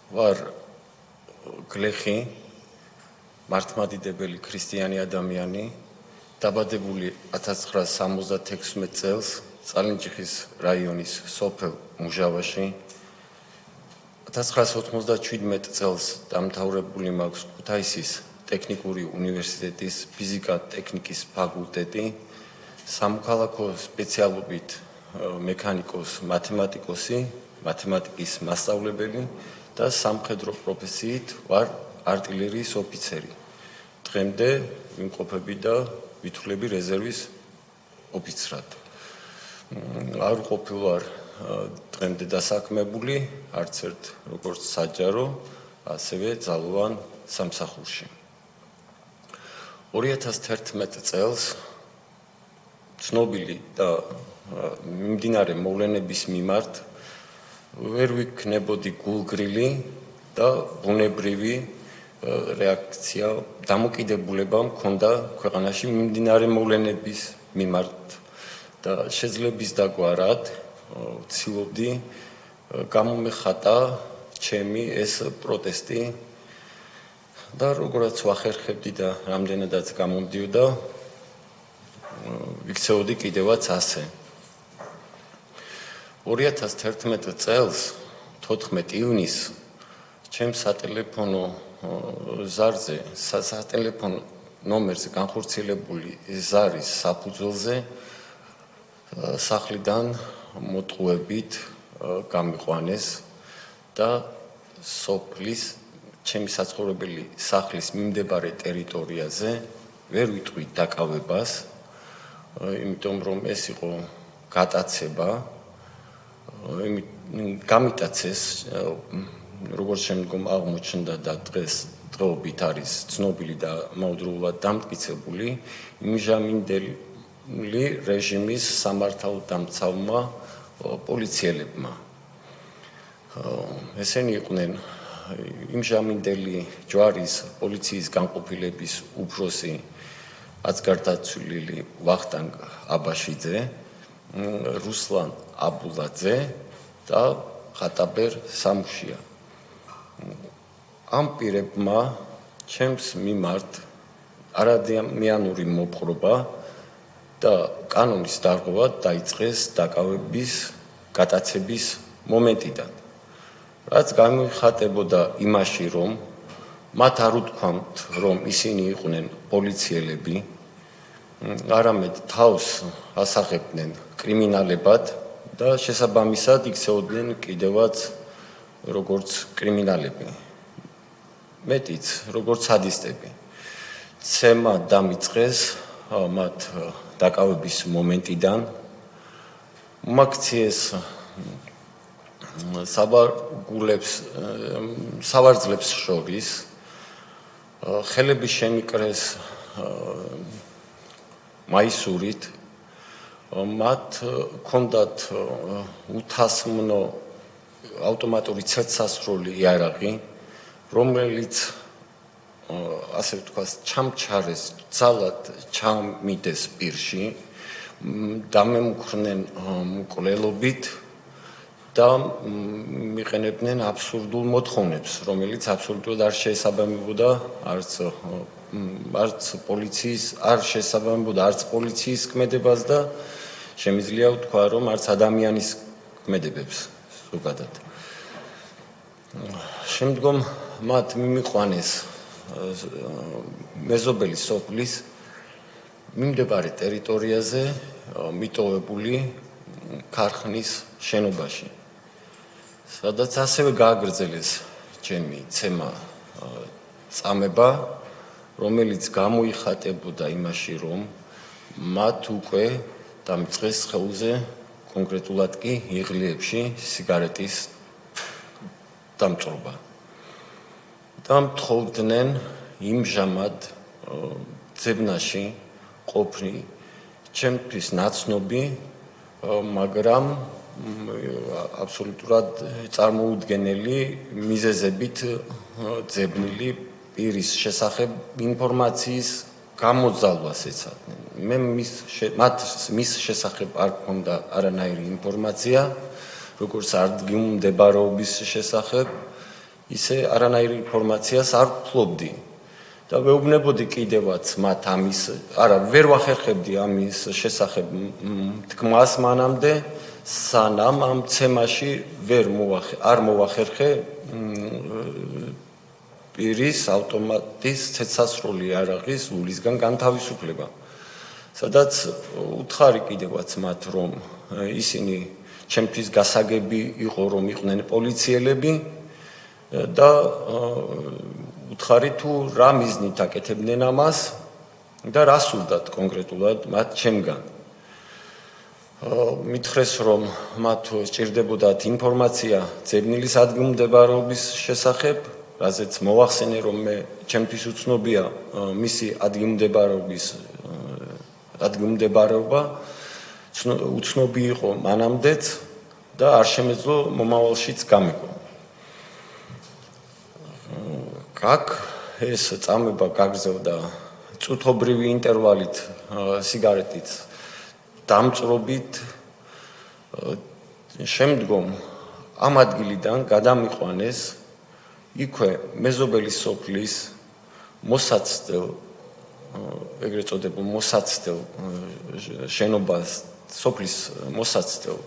ვარ გლეხი მართლმადიდებელი ქრისტიანი ადამიანი, დაბადებული 1976 წელს წალენჯიხის რაიონის სოფელ მუჟავაში. 1997 წელს დამთავრებული მაქვს ქუთაისის ტექნიკური უნივერსიტეტის ფიზიკა-ტექნიკის ფაკულტეტი, სამოქალაქო სპეციალობით მექანიკოს-მათემატიკოსი, მათემატიკის მასწავლებელი და სამხედრო პროფესიით ვარ არტილერიის ოფიცერი. დღემდე ვიმყოფები და ვითვლები რეზერვის ოფიცრად. არ ყოფილვარ დღემდე დასაქმებული, არც ერთ როგორც საჯარო, ასევე ძალოვან სამსახურში. 2011 წელს ცნობილი და მიმდინარე მოვლენების მიმართ ვერ ვიქნებოდი გულგრილი და ბუნებრივი რეაქცია, დამოკიდებულება მქონდა ქვეყანაში მიმდინარე მოვლენების მიმართ და შეძლების დაგვარად ვცდილობდი გამომეხატა ჩემი ეს პროტესტი და როგორაც ვახერხებდი და რამდენადაც გამომდიოდა ვიქცეოდი კიდევაც ასე. 2011 წელს 14 ივნისს ჩემს სატელეფონო ზარზე, სატელეფონო ნომერზე განხორციელებული ზარის საფუძველზე სახლიდან მოტყუებით გამიყვანეს და სოფლის ჩემი საცხოვრებელი სახლის მიმდებარე ტერიტორიაზე ვერ ვიტყვით დაკავებას, იმიტომ რომ ეს იყო გატაცება, გამიტაცეს როგორც შემდგომ აღმოჩნდა და დღეობით არის ცნობილი და ამავდროულად დამტკიცებული იმჟამინდელი რეჟიმის სამართალდამცავმა პოლიციელებმა. ესენი იყვნენ იმჟამინდელი ჯვარის პოლიციის განყოფილების უფროსი აცგარდაცვლილი ვახტანგ აბაშიძე, რუსლან აბულაძე და ხატაბერ სამუშია. ამ პირებმა ჩემს მიმართ არადამიანური მოპყრობა და კანონის დარღვევა დაიწყეს დაკავების გატაცების მომენტიდან. რაც გამოიხატებოდა იმაში, რომ მათ არ უთქვამთ, რომ ისინი იყვნენ პოლიციელები, არამედ თავს ასახებდნენ კრიმინალებად და შესაბამისად იქცეოდნენ კიდევაც როგორც კრიმინალები. მეტიც, როგორც სადისტები. ცემა დამიწყეს მათ დაკავების მომენტიდან, მოაქციეს სავარძლებს შორის, ხელები შემიკრეს მაისურით, მათ ჰქონდათ უთასმნო ავტომატური ცეცხლსასროლი იარაღი, რომელიც ასე ვთქვათ, ჩამჩარეს, ძალად ჩამიდეს პირში, დამემუქრნენ მკვლელობით და მიყენებდნენ აბსურდულ მოთხოვნებს, რომელიც აბსოლუტურად არ შეესაბამებოდა არც პოლიციის ქმედებას და შემიძლია ვთქვა, რომ არც ადამიანის ქმედებებს ზოგადად. შემდგომ მათ მიმიყვანეს მეზობელი სოფლის მიმდებარე ტერიტორიაზე მიტოვებული ქარხნის შენობაში, სადაც ასევე გააგრძელეს ჩემი ცემა წამება, რომელიც გამოიხატებოდა იმაში, რომ მათ უკვე დამიწყეს სხეულზე, კონკრეტულად კი იღლიებში სიგარეტის დამწვრობა. და მთხოვდნენ იმჟამად ძებნაში ყოფნი ჩემთვის ნაცნობი, მაგრამ აბსოლუტურად წარმოუდგენელი მიზეზებით ძებნილი პირის შესახებ ინფორმაციის გამოძალვას ეცადნენ. მათ მის შესახებ არ ჰქონდა არანაირი ინფორმაცია, როგორც ადგილმდებარეობის შესახებ, ისე არანაირი ინფორმაციას არ ვფლობდი. და ვეუბნებოდი კიდევაც მათ ვერ ვახერხებდი ამის შესახებ თქმას მანამდე, სანამ ამ ცემაში არ მოვახერხე პირის ავტომატის ცეცხლსასროლი იარაღის ლულისგან განთავისუფლება. სადაც უთხარი კიდევაც მათ, რომ ისინი ჩემთვის გასაგები იყო, რომ იყვნენ პოლიციელები და უთხარი თუ რა მიზნით აკეთებდნენ ამას და რა სურდათ კონკრეტულად მათ ჩემგან. მითხრეს, რომ მათ სჭირდებოდათ ინფორმაცია ძებნილის ადგილმდებარეობის შესახებ, რაზეც მოვახსენე, რომ ჩემთვის უცნობია მისი ადგილმდებარეობა, უცნობი იყო მანამდეც და არ შემეძლო მომავალშიც გამეგო. აქ ეს წამება გაგრძელდა წუთობრივი ინტერვალით სიგარეტით დამწვრობით. შემდგომ ამ ადგილიდან გადამიყვანეს იქვე მეზობელი სოფლის მოსაცდელ, ეგრეთ წოდებულ მოსაცდელ შენობას, სოფლის მოსაცდელ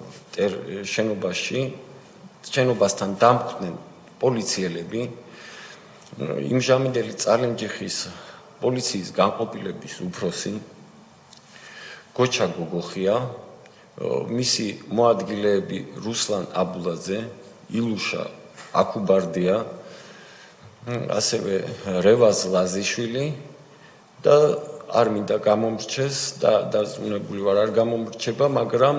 შენობასთან დამხვდნენ პოლიციელები. იმჟამინდელი წალენჯიხის პოლიციის განყოფილების უფროსი გოჩა გოგოხია, მისი მოადგილეები რუსლან აბულაძე, ილუშა აკუბარდია, ასევე რევაზ ლაზიშვილი და არ მინდა გამომრჩეს და დარწმუნებული ვარ არ გამომრჩება, მაგრამ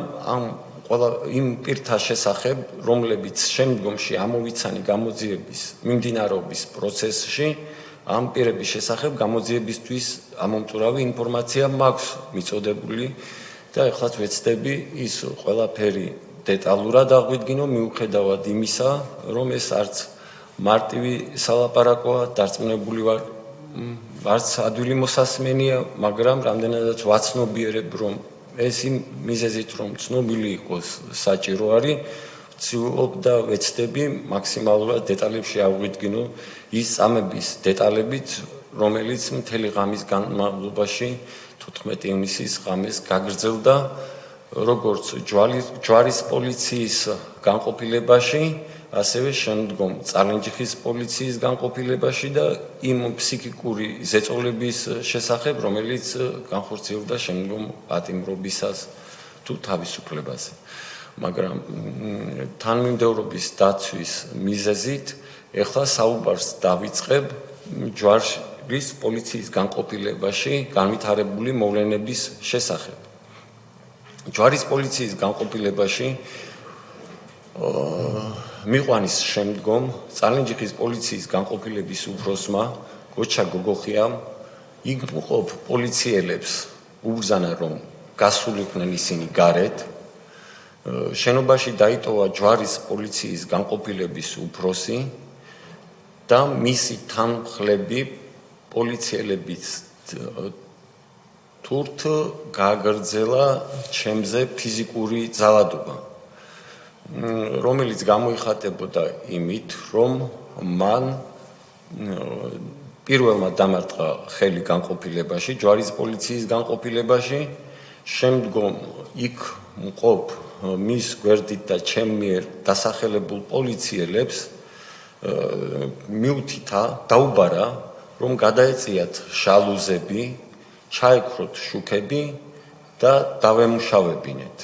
იმ პირთა შესახებ, რომლებიც შემდგომში ამოვიცანი გამოძიების მიმდინარეობის პროცესში, ამ პირების შესახებ გამოძიებისთვის ამომწურავი ინფორმაცია მაქვს მიწოდებული და ეხლაც ვეცდები ის ყველაფერი დეტალურად აღვიდგინო, მიუხედავად იმისა, რომ ეს არც მარტივი სალაპარაკოა, დარწმუნებული ვარ, არც ადვილი მოსასმენია, მაგრამ რამდენადაც ვაცნობიერებ, რომ ეს იმ მიზეზით, რომ ცნობილი იყოს საჭირო არის, ვცდილობ და ვეცდები მაქსიმალურად დეტალებში ავღვიდგინო ის წამების დეტალებით, რომელიც მთელი ღამის განმავლობაში 14 ივნისის ღამეს გაგრძელდა, როგორც ჯვარის პოლიციის განყოფილებაში, ასევე შემდგომ წალენჯიხის პოლიციის განყოფილებაში და იმ ფსიქიკური ზეწოლების შესახებ, რომელიც განხორციელდა შემდგომ პატიმრობისას თუ თავისუფლებაზე. მაგრამ თანმიმდევრობის დაცვის მიზეზით ეხლა საუბარს დავიწყებ ჯვარის პოლიციის განყოფილებაში განვითარებული მოვლენების შესახებ. ჯვარის პოლიციის განყოფილებაში მიყვანის შემდგომ წალენჯიხის პოლიციის განყოფილების უფროსმა გოჩა გოგოხიამ იმყოფ პოლიციელებს უბრძანა, რომ გასულიყვნენ ისინი გარეთ. შენობაში დაიტოვა ჯვარის პოლიციის განყოფილების უფროსი და მისი თანმხლები პოლიციელებიც თურთ გააგრძელა ჩემზე ფიზიკური ძალადობა, რომელიც გამოიხატებოდა იმით, რომ მან პირველმა დამარტყა ხელი განყოფილებაში, ჯვარის პოლიციის განყოფილებაში, შემდგომ იქ მყოფ მის გვერდით და ჩემ მიერ დასახელებულ პოლიციელებს მიუთითა, დაუბარა, რომ გადაეწიათ შალუზები, ჩაექროთ შუქები და დავემუშავებინეთ.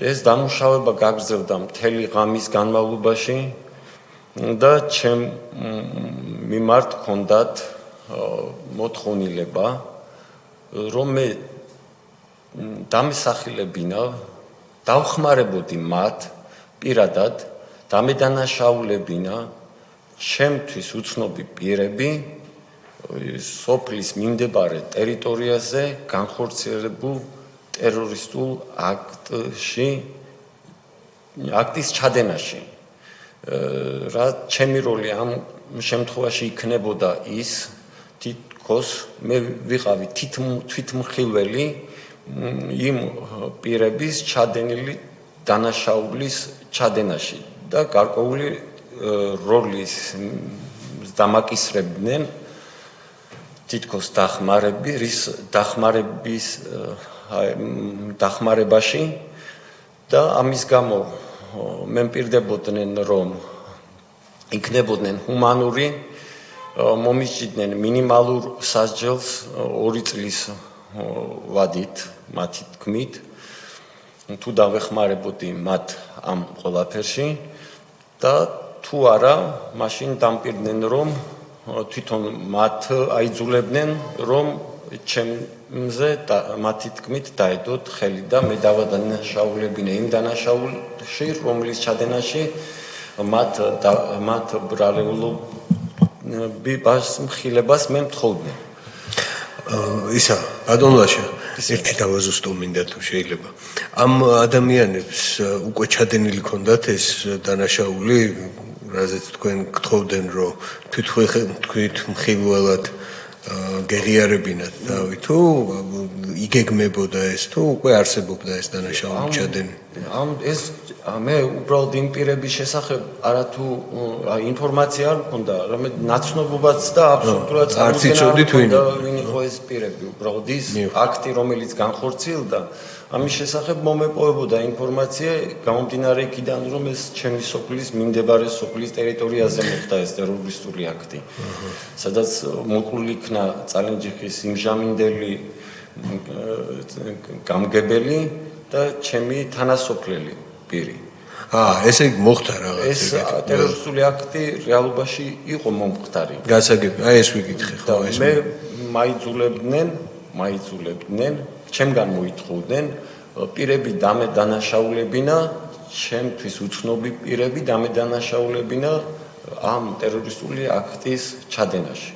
ეს დამუშავება გაგრძელდა მთელი ღამის განმავლობაში და ჩემ მიმართ ჰქონდათ მოთხოვნილება, რომ მე დამესახილებინა, დავხმარებოდი მათ პირადად, დამედანაშაულებინა ჩემთვის უცნობი პირები სოფლის მიმდებარე ტერიტორიაზე განხორციელებულ ტერორისტულ აქტის ჩადენაში. რა ჩემი როლი ამ შემთხვევაში იქნებოდა ის, თითქოს მე ვიყავი თვითმხილველი იმ პირების ჩადენილი დანაშაულის ჩადენაში და გარკვეული როლის დამაკისრებდნენ თითქოს დახმარებაში და ამის გამო მემპირდებოდნენ, რომ იქნებოდნენ ჰუმანური, მომიჭიდნენ მინიმალურ სასჯელს 2 წლის ვადით, მათი თქმით, თუ დავეხმარებოდი მათ ამ ყველაფერში და თუ არა, მაშინ დამპირდნენ, რომ თვითონ მათ აიძულებდნენ, რომ ჩემზე მათი თქმით დაედოთ ხელი და მე დავადანაშაულებინე იმ დანაშაულში, რომლის ჩადენაში მათ ბრალეულობას მხილებას მე მთხოვდნენ. ისა, ბატონლაშა, ერთი დავაზუსტო მინდა თუ შეიძლება. ამ ადამიანებს უკვე ჩადენილი ქონდათ ეს დანაშაული, რაზეც თქვენ გთხოვდნენ, რომ თვითმხილველად გეღიარებინათ დავი, თუ იგეგმებოდა ეს, თუ უკვე არსებობდა ეს დანაშაული ჩადენილი? ეს მე უბრალოდ იმ პირების შესახებ არათუ ინფორმაცია არ მქონდა, რამე ნაცნობობაც და აბსოლუტურად წარმოდგენა არ მქონდა, ვინ იყო ეს პირები. უბრალოდ ის აქტი, რომელიც განხორციელდა, ამის შესახებ მომეპოვებოდა ინფორმაცია, გამომდინარე იქიდან, რომ ეს ჩემი სოფლის მიმდებარე სოფლის ტერიტორიაზე მოხდა ეს ტერორისტული აქტი, სადაც მოკლული იქნა წალენჯიხის იმჟამინდელი გამგებელი და ჩემი თანასოფლელი პირი. ესე იგი მოხდა რაღაც. ეს ტერორისტული აქტი რეალობაში იყო მომხდარი. გასაგები, ეს ვიკითხე ხო, ეს მე მაიძულებდნენ, ჩემგან მოითხოვდნენ პირები დამედანაშაულებინა, ჩემთვის უცნობი პირები დამედანაშაულებინა ამ ტერორისტული აქტის ჩადენაში.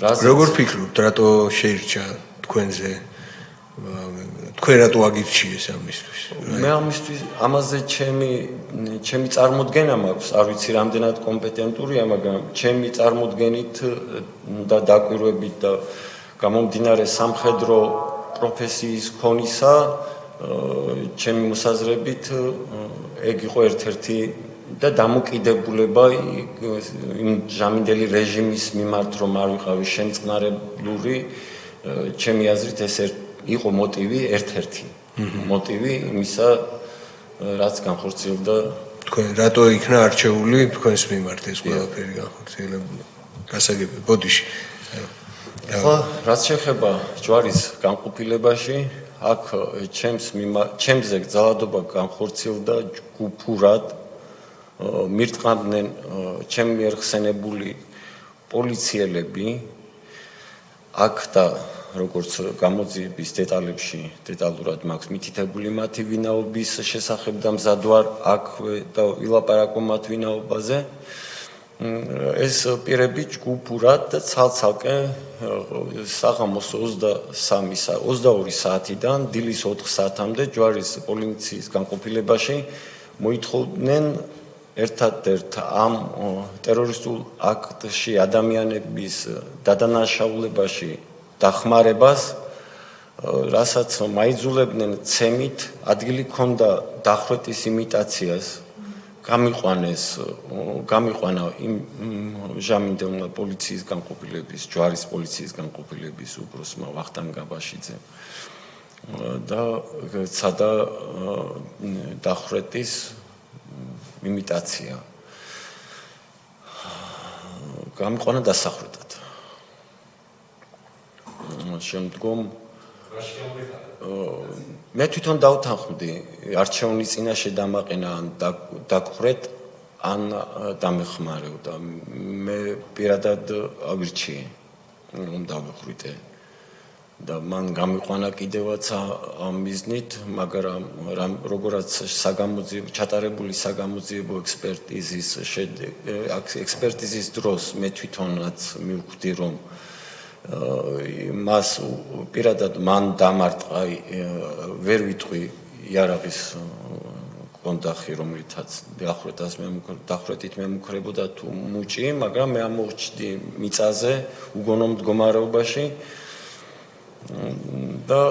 როგორ ფიქრობთ, რატო შეირჩა თქვენზე თქვენ რატო აგირჩიეს ამისთვის? მე ამისთვის ამაზე ჩემი წარმოდგენა მაქვს, არ ვიცი რამდენად კომპეტენტურია, მაგრამ ჩემი წარმოდგენით და დაკვირვებით და გამომდინარე სამხედრო პროფესიის ქონისა, ჩემი მოსაზრებით ეგ იყო ერთ-ერთი და დამოკიდებულება იმ ჟამინდელი რეჟიმის მიმართ, რომ არ ვიყავი შემწყნარებლური, ჩემი აზრით ეს იყო მოტივი, ერთ-ერთი მოტივი იმისა, რაც განხორციელდა. თქვენ რატო იქნა არჩეული თქვენს მიმართ ეს ყველაფერი განხორციელებული? გასაგებია, ბოდიში. ხო, რაც შეეხება ჯვარის განყოფილებაში, აქ ჩემზე ძალადობა განხორციელდა ჯგუფურად, მირტყამდნენ ჩემ მიერ ხსენებული პოლიციელები, აქ და როგორც გამოძიების დეტალურად მაქვს მითითებული მათი ვინაობის შესახებ და მზადვარ აქვე და ვილაპარაკო მათ ვინაობაზე. ეს პირები ჯგუფურად და ცალ-ცალკე საღამოს 22 საათიდან დილის 4 საათამდე ჯვარის პოლიციის განყოფილებაში მოითხოვდნენ ერთადერთ ამ ტერორისტულ აქტში ადამიანების დადანაშაულებაში დახმარებას, რასაც მაიძულებდნენ ცემით, ადგილი ჰქონდა დახვრეტის იმიტაციას, გამიყვანა იმ ჟამინდელმა პოლიციის განყოფილების, ჯვარის პოლიციის განყოფილების უფროსმა ვახტანგ გაბაშიძემ და ცადა დახვრეტის იმიტაცია. გამიყვანა დასახვრეტად. შემდგომ მე თვითონ დავთანხმდი არჩევნის წინაშე დამაყენა ან დაგხვრეთ ან დამეხმარებოდა. მე პირადად ავირჩიე რომ დავიხვრიტე და მან გამიყვანა კიდევაც ამ მიზნით, მაგრამ როგორაც ჩატარებული საგამოძიებო ექსპერტიზის დროს მე თვითონაც მივხვდი რომ მას პირადად მან დამარტყა, ვერ ვიტყვი იარაღის კონდახი, რომელთაც დახვრეტით მემუქრებოდა თუ მუჭი, მაგრამ მე ამოვჭდი მიწაზე უგონო მდგომარეობაში და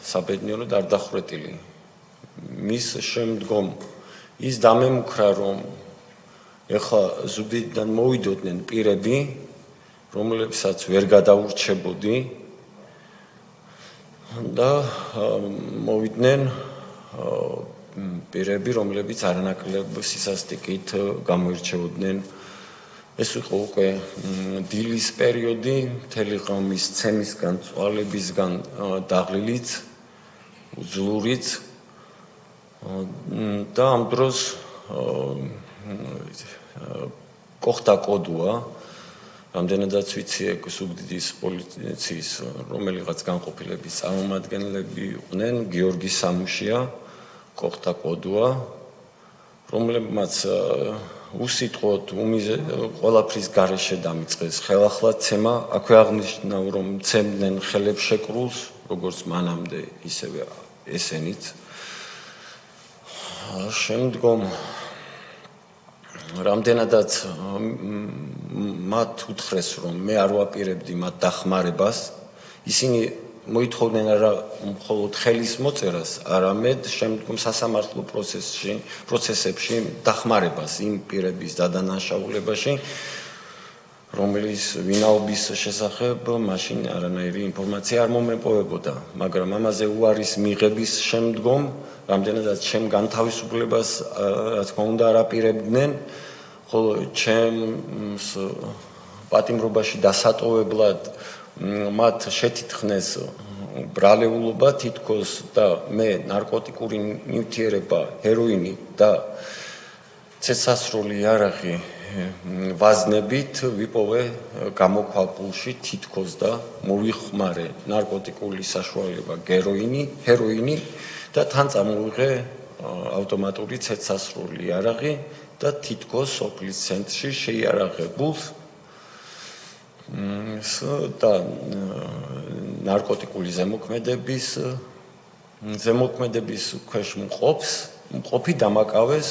საბედნიეროდ არ დახვრეტილი. მის შემდგომ ის დამემუქრა, რომ ეხლა ზუგდიდიდან მოვიდოდნენ პირები, რომლებსაც ვერ გადაურჩებოდი და მოვიდნენ პირები, რომლებიც არანაკლებ სისასტიკით გამოირჩეოდნენ. ეს იყო უკვე დილის პერიოდი, მთელი ღამის ცემისგან, წვალებისგან დაღლილიც, უძლურიც და ამ დროს კოხტა კოდუა, რამდენადაც ვიცი, ზუგდიდის პოლიციის რომელიღაც განყოფილების წარმომადგენლები იყვნენ, გიორგი სამუშია, კოხტა კოდუა, რომლებმაც უსიტყვოდ ყველაფრის გარეშე დამიწყეს ხელახლაცემა, აქვე აღნიშნა, რომ ცემდნენ ხელებშეკრულს, როგორც მანამდე, ისევე ესენიც. შემდგომ რამდენადაც მათ უთხრეს, რომ მე არ ვაპირებდი მათ დახმარებას, ისინი მოითხოვდნენ არა მხოლოდ ხელის მოწერას, არამედ შემდგომ სასამართლო პროცესებში დახმარებას იმ პირების დადანაშაულებაში, რომლის ვინაობის შესახებ მაშინ არანაირი ინფორმაცია არ მომეპოვებოდა, მაგრამ ამაზე უარის მიღების შემდგომ რამდენადაც ჩემ განთავისუფლებას, რა თქმა უნდა, არ აპირებდნენ, ხოლო ჩემს პატიმრობაში დასატოვებლად მათ შეთითხნეს ბრალეულობა თითქოს და მე ნარკოტიკული ნივთიერება, ჰეროინი და ცეცხლსასროლი იარაღი ვაზნებით ვიპოვე გამოქვაბულში თითქოს და მოვიხმარე ნარკოტიკული საშუალება ჰეროინი და თან წამოვიღე ავტომატური ცეცხლსასროლი იარაღი და თითქოს სოფლის ცენტრში შეიარაღებულს და ნარკოტიკული ზემოქმედების ზემოქმედების ქვეშ მყოფი დამაკავეს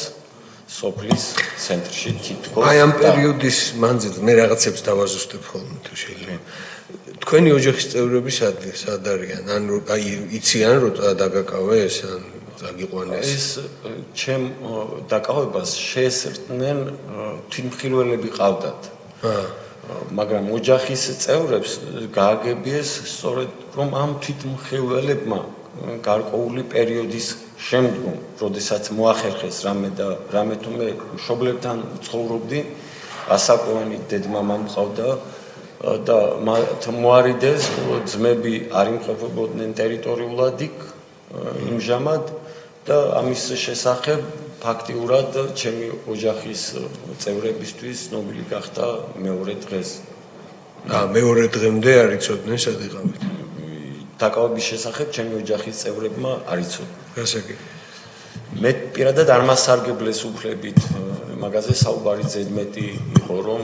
სოფლის ცენტრში თითქოს. აი ამ პერიოდის მანძილზე მე რაღაცებს დავაზუსტებ ხოლმე თუ შეიძლება. თქვენი ოჯახის წევრები სად არიან? ანუ აი იციან რომ დაგაკავეს ან დაგიყვანეს? ეს ჩემ დაკავებას შეესწრნენ თვითმხილველები ყავდათ. მაგრამ ოჯახის წევრებს გააგებიეს სწორედ რომ ამ თვითმხილველებმა გარკვეული პერიოდის შემდგომ, როდესაც მოახერხეს რამე თუ მე მშობლებთან ცხოვრობდი, ასაკოვანი დედმამა მყავდა და მათ მოარიდეს ძმები არ იმყოფებოდნენ ტერიტორიულად იქ იმჟამად და ამის შესახებ ფაქტიურად ჩემი ოჯახის წევრებისთვის ნობილი გახდა მეორე დღეს. მეორე დღემდე არ იცოდნენ სად იყავით? დაკავების შესახებ ჩემი ოჯახის წევრებმა არ იცოდნენ. გასაგები. მე პირადად არ მასარგებლეს უფლებით მაგაზე საუბარი ზედმეტი იყო რომ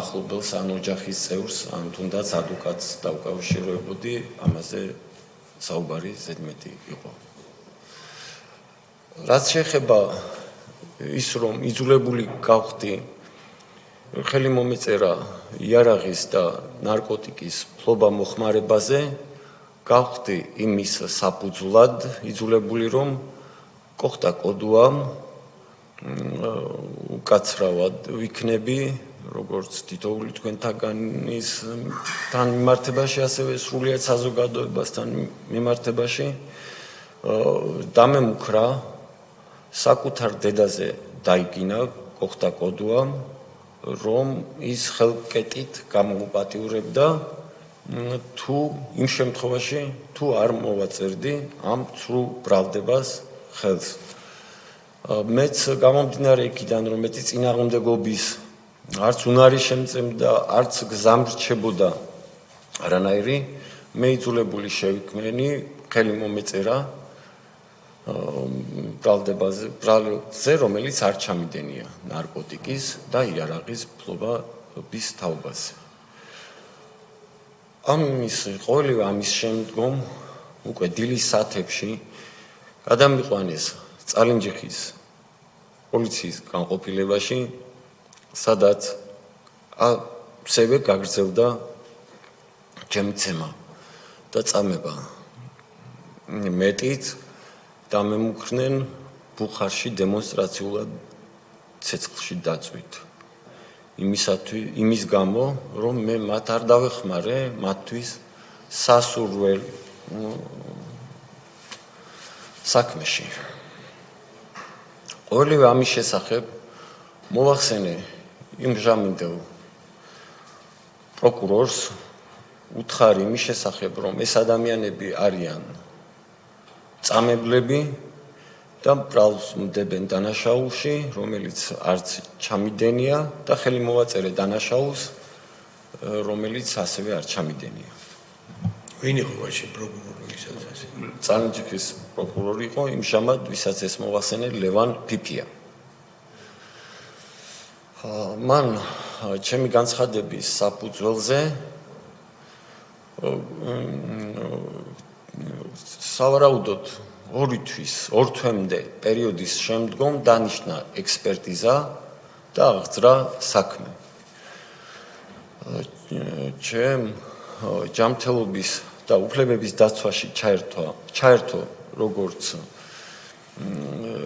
ახლობელს ან ოჯახის წევრს ან თუნდაც ადვოკატს დავკავშირებოდი ამაზე საუბარი ზედმეტი იყო. რაც შეეხება ის რომ იძულებული გავხდი ხელი მომეწერა იარაღის და ნარკოტიკის ფლობა მოხმარებაზე გავხდი იმის საფუძვლად იძულებული რომ კოხტა კოდუა უკაცრავად ვიქნები როგორც თითოეული თქვენთაგანის თან მიმართებაში ასევე სრულიად საზოგადოებასთან მიმართებაში დამემუქრა საკუთარ დედაზე დაიგინა კოხტა კოდუა რომ ის ხელკეტით გამოუპატიურებდა თუ იმ შემთხვევაში თუ არ მოვაწერდი ამ ცრუ ბრალდებას ხელს. მეც გამომდინარე იქიდან რომ მეტი წინააღმდეგობის არც უნარი შემწემდა არც გზამრჩებოდა არანაირი მე იძულებული შევიქმნი ხელი მომეწერა ბრალდებზე რომელიც არ ჩამიდენია ნარკოტიკის და იარაღის ფლობის თაობაზე. ყოველივე ამის შემდგომ უკვე დილის საათებში გადამიყვანეს წალინჯიხის პოლიციის განყოფილებაში სადაც ასევე გაგრძელდა ჩემი ცემა და წამება მეტით დამემუქრნენ ბუხარში დემონსტრაციულად ცეცხლში დაწვით იმის გამო რომ მე მათ არ დავეხმარე მათთვის სასურველ საქმეში. ყოველივე ამის შესახებ მოვახსენე იმჟამინდელ პროკურორს უთხარი იმის შესახებ რომ ეს ადამიანები არიან წამებლები და ბრალს მდებენ დანაშაულში რომელიც არც ჩამიდენია და ხელი მოვაწერე დანაშაულს რომელიც ასევე არ ჩამიდენია. ვინ იყო მაშინ პროკურორი ვისაც ასე? წალინჯიხის პროკურორი იყო იმჟამად ვისაც ეს მოვახსენე ლევან ფიფია. მან ჩემი განცხადების საფუძველზე სავარაუდოდ 2 თვემდე პერიოდის შემდგომ დანიშნა ექსპერტიზა და აღძრა საქმე. ჩემ ჯანმრთელობის და უფლებების დაცვაში ჩაერთო როგორც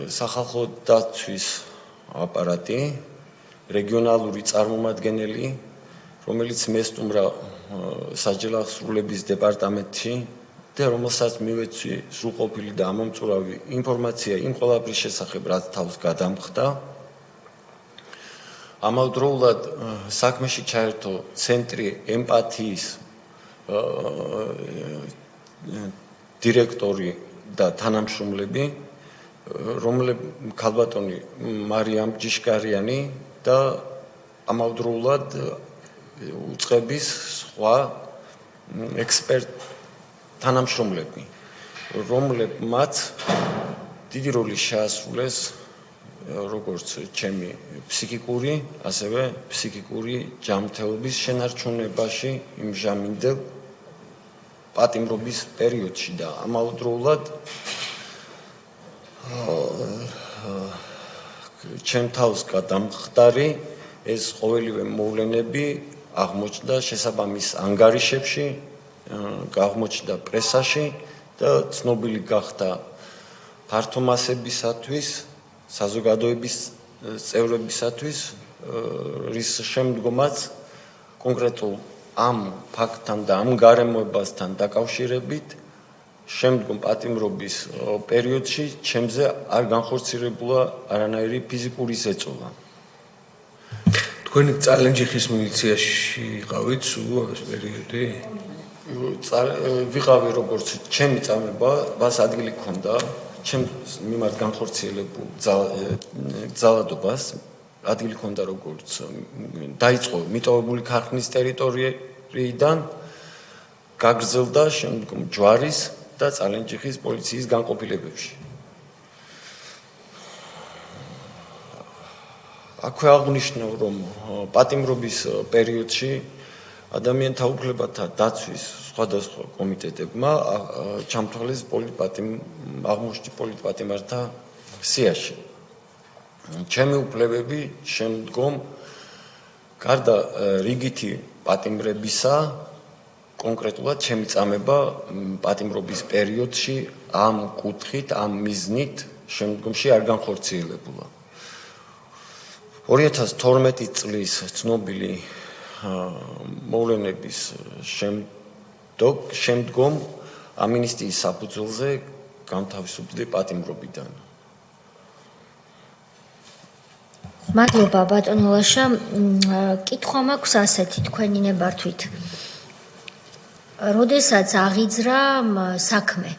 სახალხო დაცვის აპარატი, რეგიონალური წარმომადგენელი, რომელიც მესტუმრა საჯარო აღსრულების დეპარტამენტში და რომელსაც მივეცი სრულყოფილი და ამომწურავი ინფორმაცია იმ ყველაფრის შესახებ, რაც თავს გადამხდა. ამავდროულად საქმეში ჩაერთო ცენტრი ემპათიის დირექტორი და თანამშრომლები, ქალბატონი მარიამ ჯიშკარიანი და ამავდროულად უწყების სხვა თანამშრომლები, რომლებმაც დიდი როლი შეასრულეს როგორც ჩემი ფსიქიკური, ასევე ფსიქიკური ჯანმრთელობის შენარჩუნებაში იმჟამინდელ პატიმრობის პერიოდში და ამავდროულად ჩემ თავს გადამხდარი ეს ყოველივე მოვლენები აღმოჩნდა შესაბამის ანგარიშებში, აღმოჩნდა პრესაში და ცნობილი გახდა ფართო მასებისათვის, საზოგადოების წევრებისათვის, რის შემდგომაც კონკრეტულ ამ ფაქტთან და ამ გარემოებასთან დაკავშირებით შემდგომ პატიმრობის პერიოდში ჩემზე არ განხორციელებულა არანაირი ფიზიკური ზეწოლა. თქვენი წალენჯიხის მილიციაში იყავით სულ ეს პერიოდი? ვიყავი როგორც ჩემი წამება, მას ადგილი ჰქონდა, ჩემს მიმართ განხორციელებულ ძალადობას ადგილი ჰქონდა როგორც დაიწყო მიტოვებული ქარხნის ტერიტორიიდან, გაგრძელდა შემდგომ ჯვარის და წალენჯიხის პოლიციის განყოფილებებში. აქვე აღნიშნავ, რომ პატიმრობის პერიოდში ადამიანთა უფლებათა დაცვის სხვადასხვა კომიტეტებმა ჩამთვალეს აღმოჩნდა პოლიტპატიმართა სიაში. ჩემი უფლებები შემდგომ გარდა რიგითი პატიმრებისა კონკრეტულად ჩემი წამება პატიმრობის პერიოდში ამ კუთხით, ამ მიზნით შემდგომში არ განხორციელებულა. 2012 წლის ცნობილი მოვლენების შემდგომ ამინისტიის საფუძველზე განთავისუფლდი პატიმრობიდან. მადლობა ბატონო ლაშა. კითხვა მაქვს ასეთი, თქვენი ნებართვით. როდესაც აღიძრა საქმე,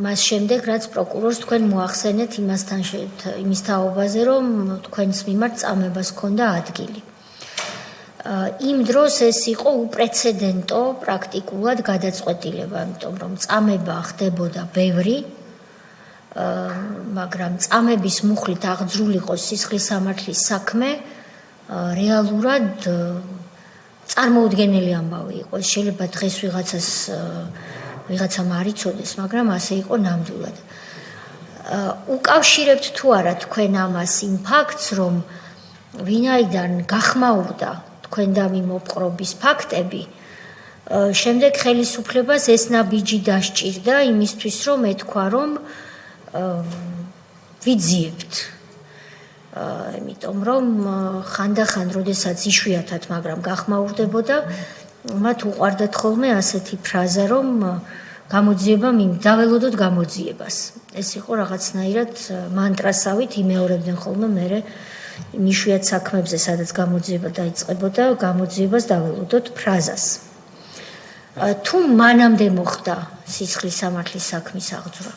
მას შემდეგ რაც პროკურორს თქვენ მოახსენეთ იმის თაობაზე, რომ თქვენს მიმართ წამებას ჰქონდა ადგილი. იმ დროს ეს იყო უპრეცედენტო პრაქტიკულად გადაწყვეტილება, იმიტომ რომ წამება ხდებოდა ბევრი, მაგრამ წამების მუხლით აღძრული იყო სისხლის სამართლის საქმე, რეალურად წარმოუდგენელი ამბავი იყო. შეიძლება დღეს ვიღაცამ არ იცოდეს, მაგრამ ასე იყო ნამდვილად. უკავშირებთ თუ არა თქვენ ამას იმ ფაქტს, რომ ვინაიდან გახმაურდა თქვენ და მიმოპყრობის ფაქტები, შემდეგ ხელისუფლებას ეს ნაბიჯი დასჭირდა იმისთვის, რომ ეთქვა, რომ ვიძიებთ. იმიტომ რომ ხანდახან, როდესაც იშვიათად, მაგრამ გახმაურდებოდა, მათ უყვარდათ ხოლმე ასეთი ფრაზა, რომ გამოძიება დაველოდოთ გამოძიებას. ეს იყო რაღაცნაირად მანტრასავით იმეორებდნენ ხოლმე მერე იშვიათ საქმებზე, სადაც გამოძიება დაიწყებოდა, გამოძიებას დაველოდოთ ფრაზას. თუ მანამდე მოხდა სისხლის სამართლის საქმის აღძვრა?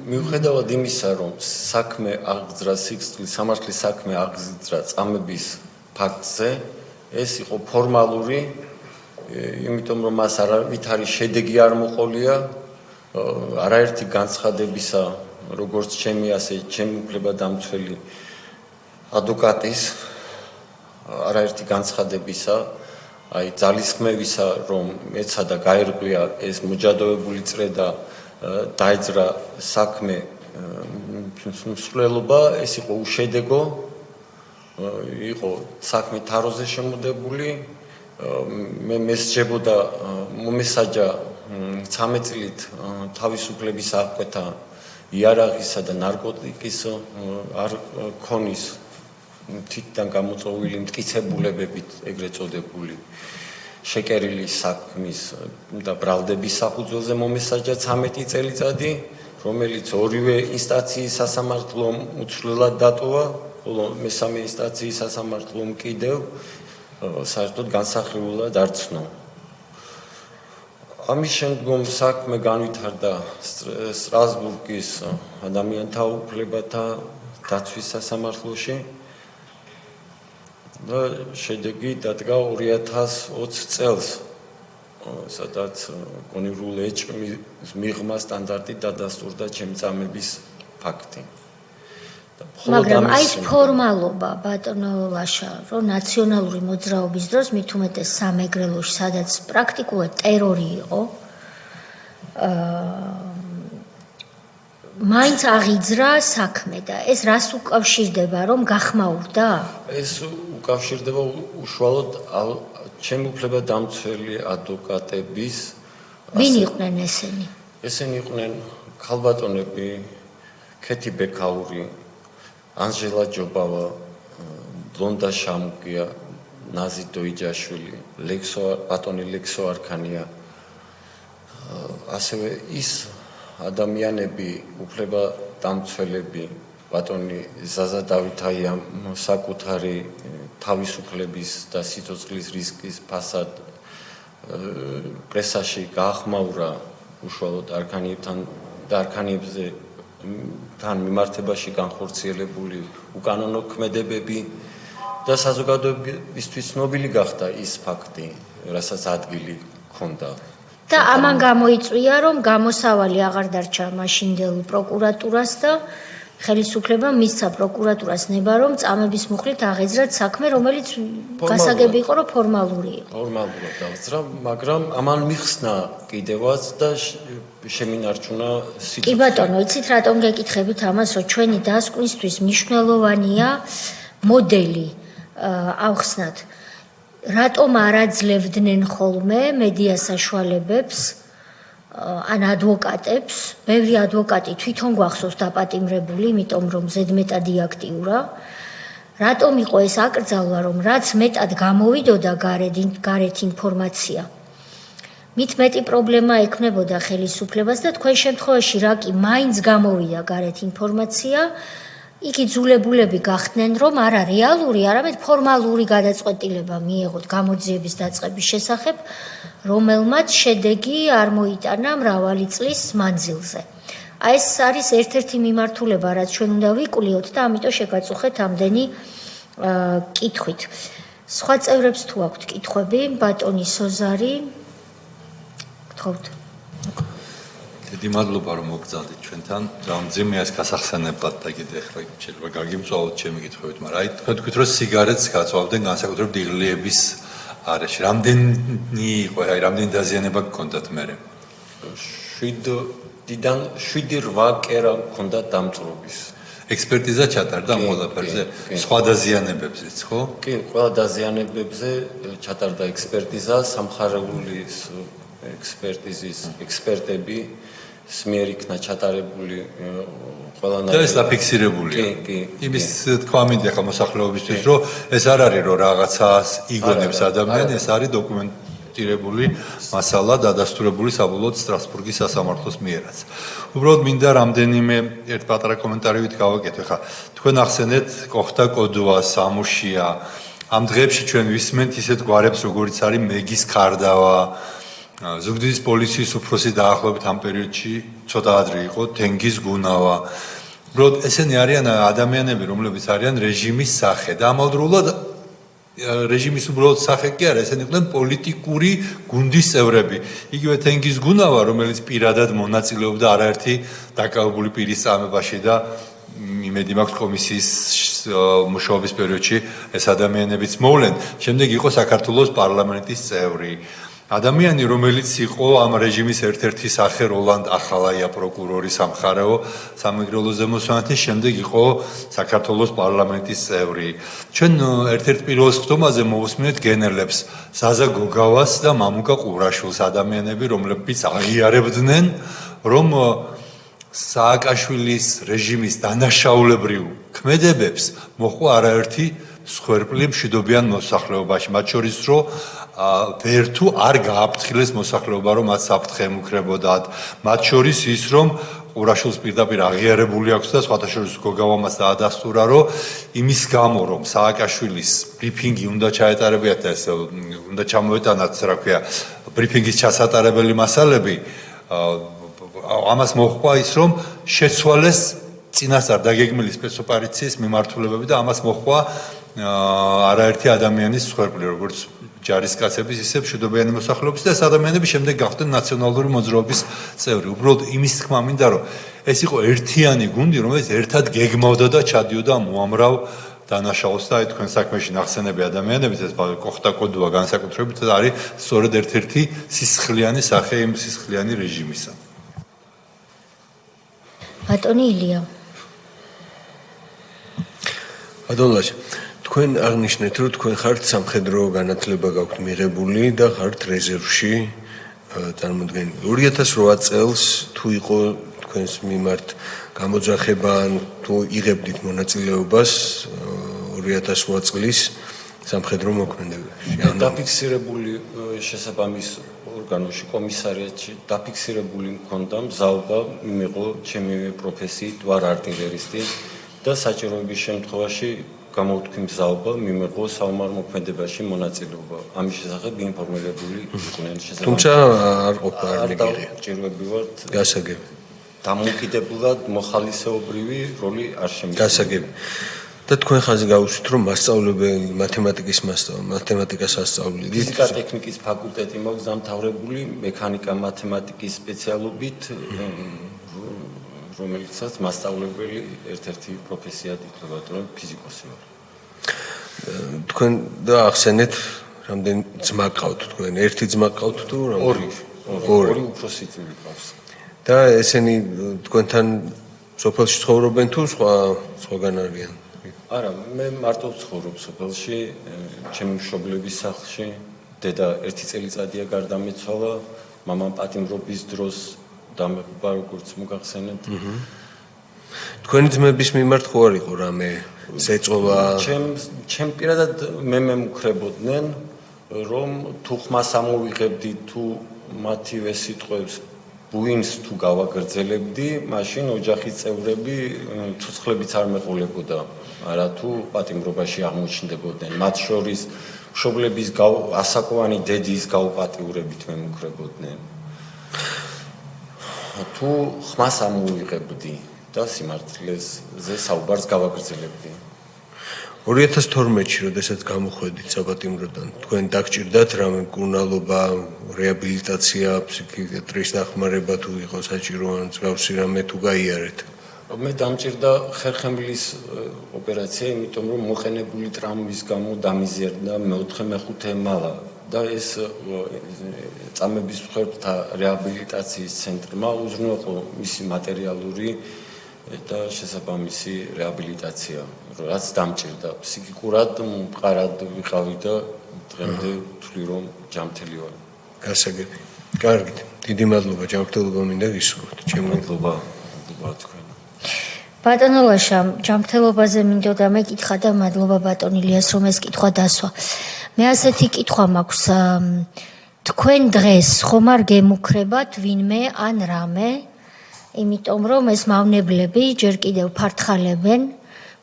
მიუხედავად იმისა, რომ საქმე აღძრა, სისხლის სამართლის საქმე აღძრა წამების ფაქტზე, ეს იყო ფორმალური, იმიტომ რომ მას არავითარი შედეგი არ მოყოლია, არაერთი განცხადებისა, როგორც ჩემი, ასე ჩემი უფლებადამცველი ადვოკატის არაერთი განცხადებისა, აი ძალისხმევისა, რომ ეცადა გაერღვია ეს მოჯადოებული წრე და დაეძრა საქმე მსვლელობა, ეს იყო უშედეგო, იყო საქმე თაროზე შემოდებული, მე მესჯებოდა მომესაჯა 13 წლით თავისუფლების აღკვეთა იარაღისა და ნარკოტიკის არ ქონის თითიდან გამოწვეული მტკიცებულებებით ეგრეთ წოდებული შეკერილი საქმის და ბრალდების საფუძველზე მომესაჯა 13 წელიწადი, რომელიც ორივე ინსტანციის სასამართლომ უცვლელად დატოვა, ხოლო მესამე ინსტანციის სასამართლომ კიდევ საერთოდ განსახილულად არ ცნო. ამის შემდგომ საქმე განვითარდა სტრასბურგის ადამიანთა უფლებათა დაცვის სასამართლოში და შედეგი დადგა 2020 წელს, სადაც კონივრულ ეჭვმის მიღმა სტანდარტით დადასტურდა ჩემი წამების ფაქტი. მაგრამ აი ეს ფორმალობა ბატონო ლაშა, რომ ნაციონალური მოძრაობის დროს მით უმეტეს სამეგრელოში, სადაც პრაქტიკულად ტერორი იყო, მაინც აღიძრა საქმე და ეს რას უკავშირდება, რომ გახმაურდა? ეს უკავშირდება უშუალოდ ჩემი უფლებადამცველი ადვოკატების. ვინ იყვნენ ესენი? ესენი იყვნენ ქალბატონები ქეთი ბექაური, ანჟელა ჯობავა, ბლონდა შამუკია, ნაზი დოიჯაშვილი, ბატონი ლექსო არქანია. ასევე ის ადამიანები, უფლებადამცველები, ბატონი ზაზა დავითაია საკუთარი თავისუფლების და სიცოცხლის რისკის ფასად პრესაში გაახმაურა უშუალოდ არქანიებთან და არქანიებზე თან მიმართებაში განხორციელებული უკანონო ქმედებები და საზოგადოებისთვის ცნობილი გახდა ის ფაქტი, რასაც ადგილი ჰქონდა. და ამან გამოიწვია, რომ გამოსავალი აღარ დარჩა მაშინდელ პროკურატურას და ხელისუფლებამ მისცა პროკურატურას ნება, რომ წამების მუხლით აღეძრათ საქმე, რომელიც გასაგები იყო, რომ ფორმალური იყო. ფორმალურად დაძრა, მაგრამ ამან მიხსნა კიდევაც და შემინარჩუნა სიტყვა. კი ბატონო, იცით რატომ გეკითხებით ამას, რომ ჩვენი დასკვნისთვის მნიშვნელოვანია მოდელი ავხსნათ. რატომ არ აძლევდნენ ხოლმე მედია საშუალებებს ან ადვოკატებს, ბევრი ადვოკატი თვითონ გვახსოვს დაპატიმრებული, იმიტომ რომ ზედმეტად აქტიურა. რატომ იყო ეს აკრძალვა, რომ რაც მეტად გამოვიდოდა გარეთ ინფორმაცია, მით მეტი პრობლემა ექმნებოდა ხელისუფლებას და თქვენ შემთხვევაში რა კი მაინც გამოვიდა გარეთ ინფორმაცია, იქ იძულებულები გახდნენ, რომ არა რეალური, არამედ ფორმალური გადაწყვეტილება მიეღოთ გამოძიების დაწყების შესახებ, რომელმაც შედეგი არ მოიტანა მრავალი წლის მანძილზე. აი ეს არის ერთ-ერთი მიმართულება, რაც ჩვენ უნდა ვიკულიოთ და ამიტომ შეგაწუხეთ ამდენი კითხვით. სხვა წევრებს თუ აქვთ კითხვები, ბატონი სოზარი, გთხოვთ. დიდი მადლობა რომ მოგწადით ჩვენთან. მძიმეა ეს გასახსენებლად და კიდე ახლა შეიძლება გაგიმწვავოთ ჩემი კითხვებით, მაგრამ აი თქვენ თქვით რომ სიგარეტს გაწვავდნენ განსაკუთრებით დიღლიების არეში. რამდენი იყო, აი რამდენი დაზიანება გქონდათ მერე? 7-8 კერა გქონდა დამწვრობის. ექსპერტიზა ჩატარდა ამ ყველაფერზე, სხვა დაზიანებებზეც, ხო? კი, ყველა დაზიანებებზე ჩატარდა ექსპერტიზა, სამხარეული ექსპერტიზის ექსპერტები მიერ იქნა ჩატარებული ყველანაირი და ეს დაფიქსირებულია. კი. იმის თქვა მინდა ხა მოსახლეობისთვის, რომ ეს არ არის რომ რაღაცას იგონებს ადამიანი, ეს არის დოკუმენტირებული მასალა, დადასტურებული საბოლოოდ სტრასბურგის სასამართლოს მიერაც. უბრალოდ მინდა რამდენიმე ერთ პატარა კომენტარივით გავაკეთო. ხა თქვენ ახსენეთ კოხთა კოდოა, სამუშია. ამ დღეებში ჩვენ ვისმენთ ისეთ გვარებს, როგორიც არის მეგის ქარდავა. ზუგდიდის პოლიციის უფროსი დაახლოებით ამ პერიოდში ცოტა ადრე იყო თენგიზ გუნავა. უბრალოდ ესენი არიან ადამიანები, რომლებიც არიან რეჟიმის სახე და ამავდროულად რეჟიმის უბრალოდ სახე კი არა, ესენი იყვნენ პოლიტიკური გუნდის წევრები. იგივე თენგიზ გუნავა, რომელიც პირადად მონაწილეობდა არაერთი დაკავებული პირის წამებაში და იმედი მაქვს კომისიის მუშაობის პერიოდში ეს ადამიანებიც მოვლენ. შემდეგ იყო საქართველოს პარლამენტის წევრი. ადამიანი, რომელიც იყო ამ რეჟიმის ერთ-ერთი სახე როლანდ ახალაია პროკურორი სამხარეო სამეგრელო ზემოსვანეთის, შემდეგ იყო საქართველოს პარლამენტის წევრი. ჩვენ ერთ-ერთ პირველ ხდომაზე მოვუსმინეთ გენერლებს ზაზა გოგავას და მამუკა ყურაშვილს, ადამიანები, რომლებიც აღიარებდნენ, რომ სააკაშვილის რეჟიმის დანაშაულებრივ ქმედებებს მოჰყვა არაერთი სხვერპლი მშვიდობიან მოსახლეობაში, მათ შორის რომ ვერ თუ არ გააფრთხილეს მოსახლეობა, რომ მათ საფრთხე ემუქრებოდათ, მათ შორის ის, რომ ყურაშვილს პირდაპირ აღიარებული აქვს და სხვათა შორის გოგავამაც დაადასტურა, რომ იმის გამო, რომ სააკაშვილის ბრიფინგი უნდა ჩაეტარებიათ და ეს უნდა ჩამოეტანათ, რა ქვია, ბრიფინგის ჩასატარებელი მასალები, ამას მოჰყვა ის, რომ შეცვალეს წინასწარ დაგეგმილი სპეცოპერაციის მიმართულებები და ამას მოჰყვა არაერთი ადამიანის სხვერპლი, როგორც ჯარისკაცების ისე მშვიდობიანი მოსახლეობის და ეს ადამიანები შემდეგ გახდნენ ნაციონალური მოძრაობის წევრი. უბრალოდ იმის თქმა მინდა რომ ეს იყო ერთიანი გუნდი, რომელიც ერთად გეგმავდა და ჩადიოდა უამრავ დანაშაულს და აი თქვენ საქმეში ნახსენები ადამიანების ეს კოხტა კოდუა განსაკუთრებით არის სწორედ ერთ-ერთი სისხლიანი სახე იმ სისხლიანი რეჟიმისა. ბატონი ილია. ბატონლაშა, თქვენ აღნიშნეთ, რომ თქვენ ხართ სამხედრო განათლება გაქვთ მიღებული და ხართ რეზერვში წარმოდგენილი. 2008 წელს თუ იყო თქვენს მიმართ გამოძახება ან თუ იღებდით მონაწილეობას 2008 წლის სამხედრო მოქმედებაში. დაფიქსირებული შესაბამის ორგანოში კომისარიატში დაფიქსირებული მქონდა მზაობა მიიღო ჩემი პროფესიით ვარ არტილერისტი და საჭიროების შემთხვევაში გამოვთქვი მზაობა მიმიღო საომარ მოქმედებაში მონაწილეობა. ამის შესახებ ინფორმირებული იყვნენ შესაბამისად. თუმცა არ ყოფნა არ მიგიღია. ჭირვები ვართ გასაგები. დამოუკიდებლად მოხალისეობრივი როლი არ შემიძლია. გასაგები. და თქვენ ხაზი გაუსვით, რომ მასწავლებელი მათემატიკას ასწავლიდით. ფიზიკა ტექნიკის ფაკულტეტი მაქვს დამთავრებული, მექანიკა მათემატიკის სპეციალობით, რომელიცაც მასწავლებელი ერთ-ერთი პროფესიად ითვლება, რომ ფიზიკოსი ვარ. თქვენ და ახსენეთ, რამდენი ძმა გყავთ თქვენ? ერთი ძმა გყავთ თუ ორი უფროსი ძმები გყავს. და ესენი თქვენთან სოფელში ცხოვრობენ თუ სხვაგან არიან? არა, მე მარტო ვცხოვრობ სოფელში, ჩემი მშობლების სახლში. დედა 1 წელიწადია გარდამეცვალა, მამამ პატიმრობის დროს დამეყობა, როგორც მოგახსენეთ. თქვენი ძმების მიმართ ხო არ იყო რამე ზეწოლა? ჩემ პირადად მე მემუქრებოდნენ, რომ თუ ხმას ამოვიღებდი, თუ მათივე სიტყვებს ბუინს თუ გავაგრძელებდი, მაშინ ოჯახის წევრები ცოცხლებიც არ მეყოლებოდა, არა თუ პატიმრობაში აღმოჩნდებოდნენ. მათ შორის მშობლების ასაკოვანი დედის გაუპატიურებით მემუქრებოდნენ. თუ ხმას ამოვიღებდი და სიმართლეზე საუბარს გავაგრძელებდი. 2012-ში, როდესაც გამოხვედით საპატიმროდან, თქვენ დაგჭირდათ რამე მკურნალობა, რეაბილიტაცია, ფსიქიატრის დახმარება თუ იყო საჭირო ან მსგავსი რამე თუ გაიარეთ? მე დამჭირდა ხერხემლის ოპერაცია, იმიტომ რომ მოყენებული ტრამვის გამო დამიზიარდა მე-4-მე-5 მალა და ეს წამების მსხვერპლთა რეაბილიტაციის ცენტრმა უზრუნველყო მისი მატერიალური და შესაბამისი რეაბილიტაცია, რაც დამჭირდა. ფსიქიკურად მყარად ვიყავი და დღემდე ვთვლი რომ ჯანმრთელი ვარ. გასაგები. კარგით. დიდი მადლობა, ჯანმრთელობა მინდა გისურვოთ. ჩემი მადლობა თქვენ. ბატონო ლაშა, ჯანმრთელობაზე მინდოდა მეკითხა და მადლობა ბატონ ილიას რომ ეს კითხვა დასვა. მე ასეთი კითხვა მაქვს, თქვენ დღეს ხომ არ გემუქრებათ ვინმე ან რამე, იმიტომ რომ ეს მავნებლები ჯერ კიდევ ფართხალებენ,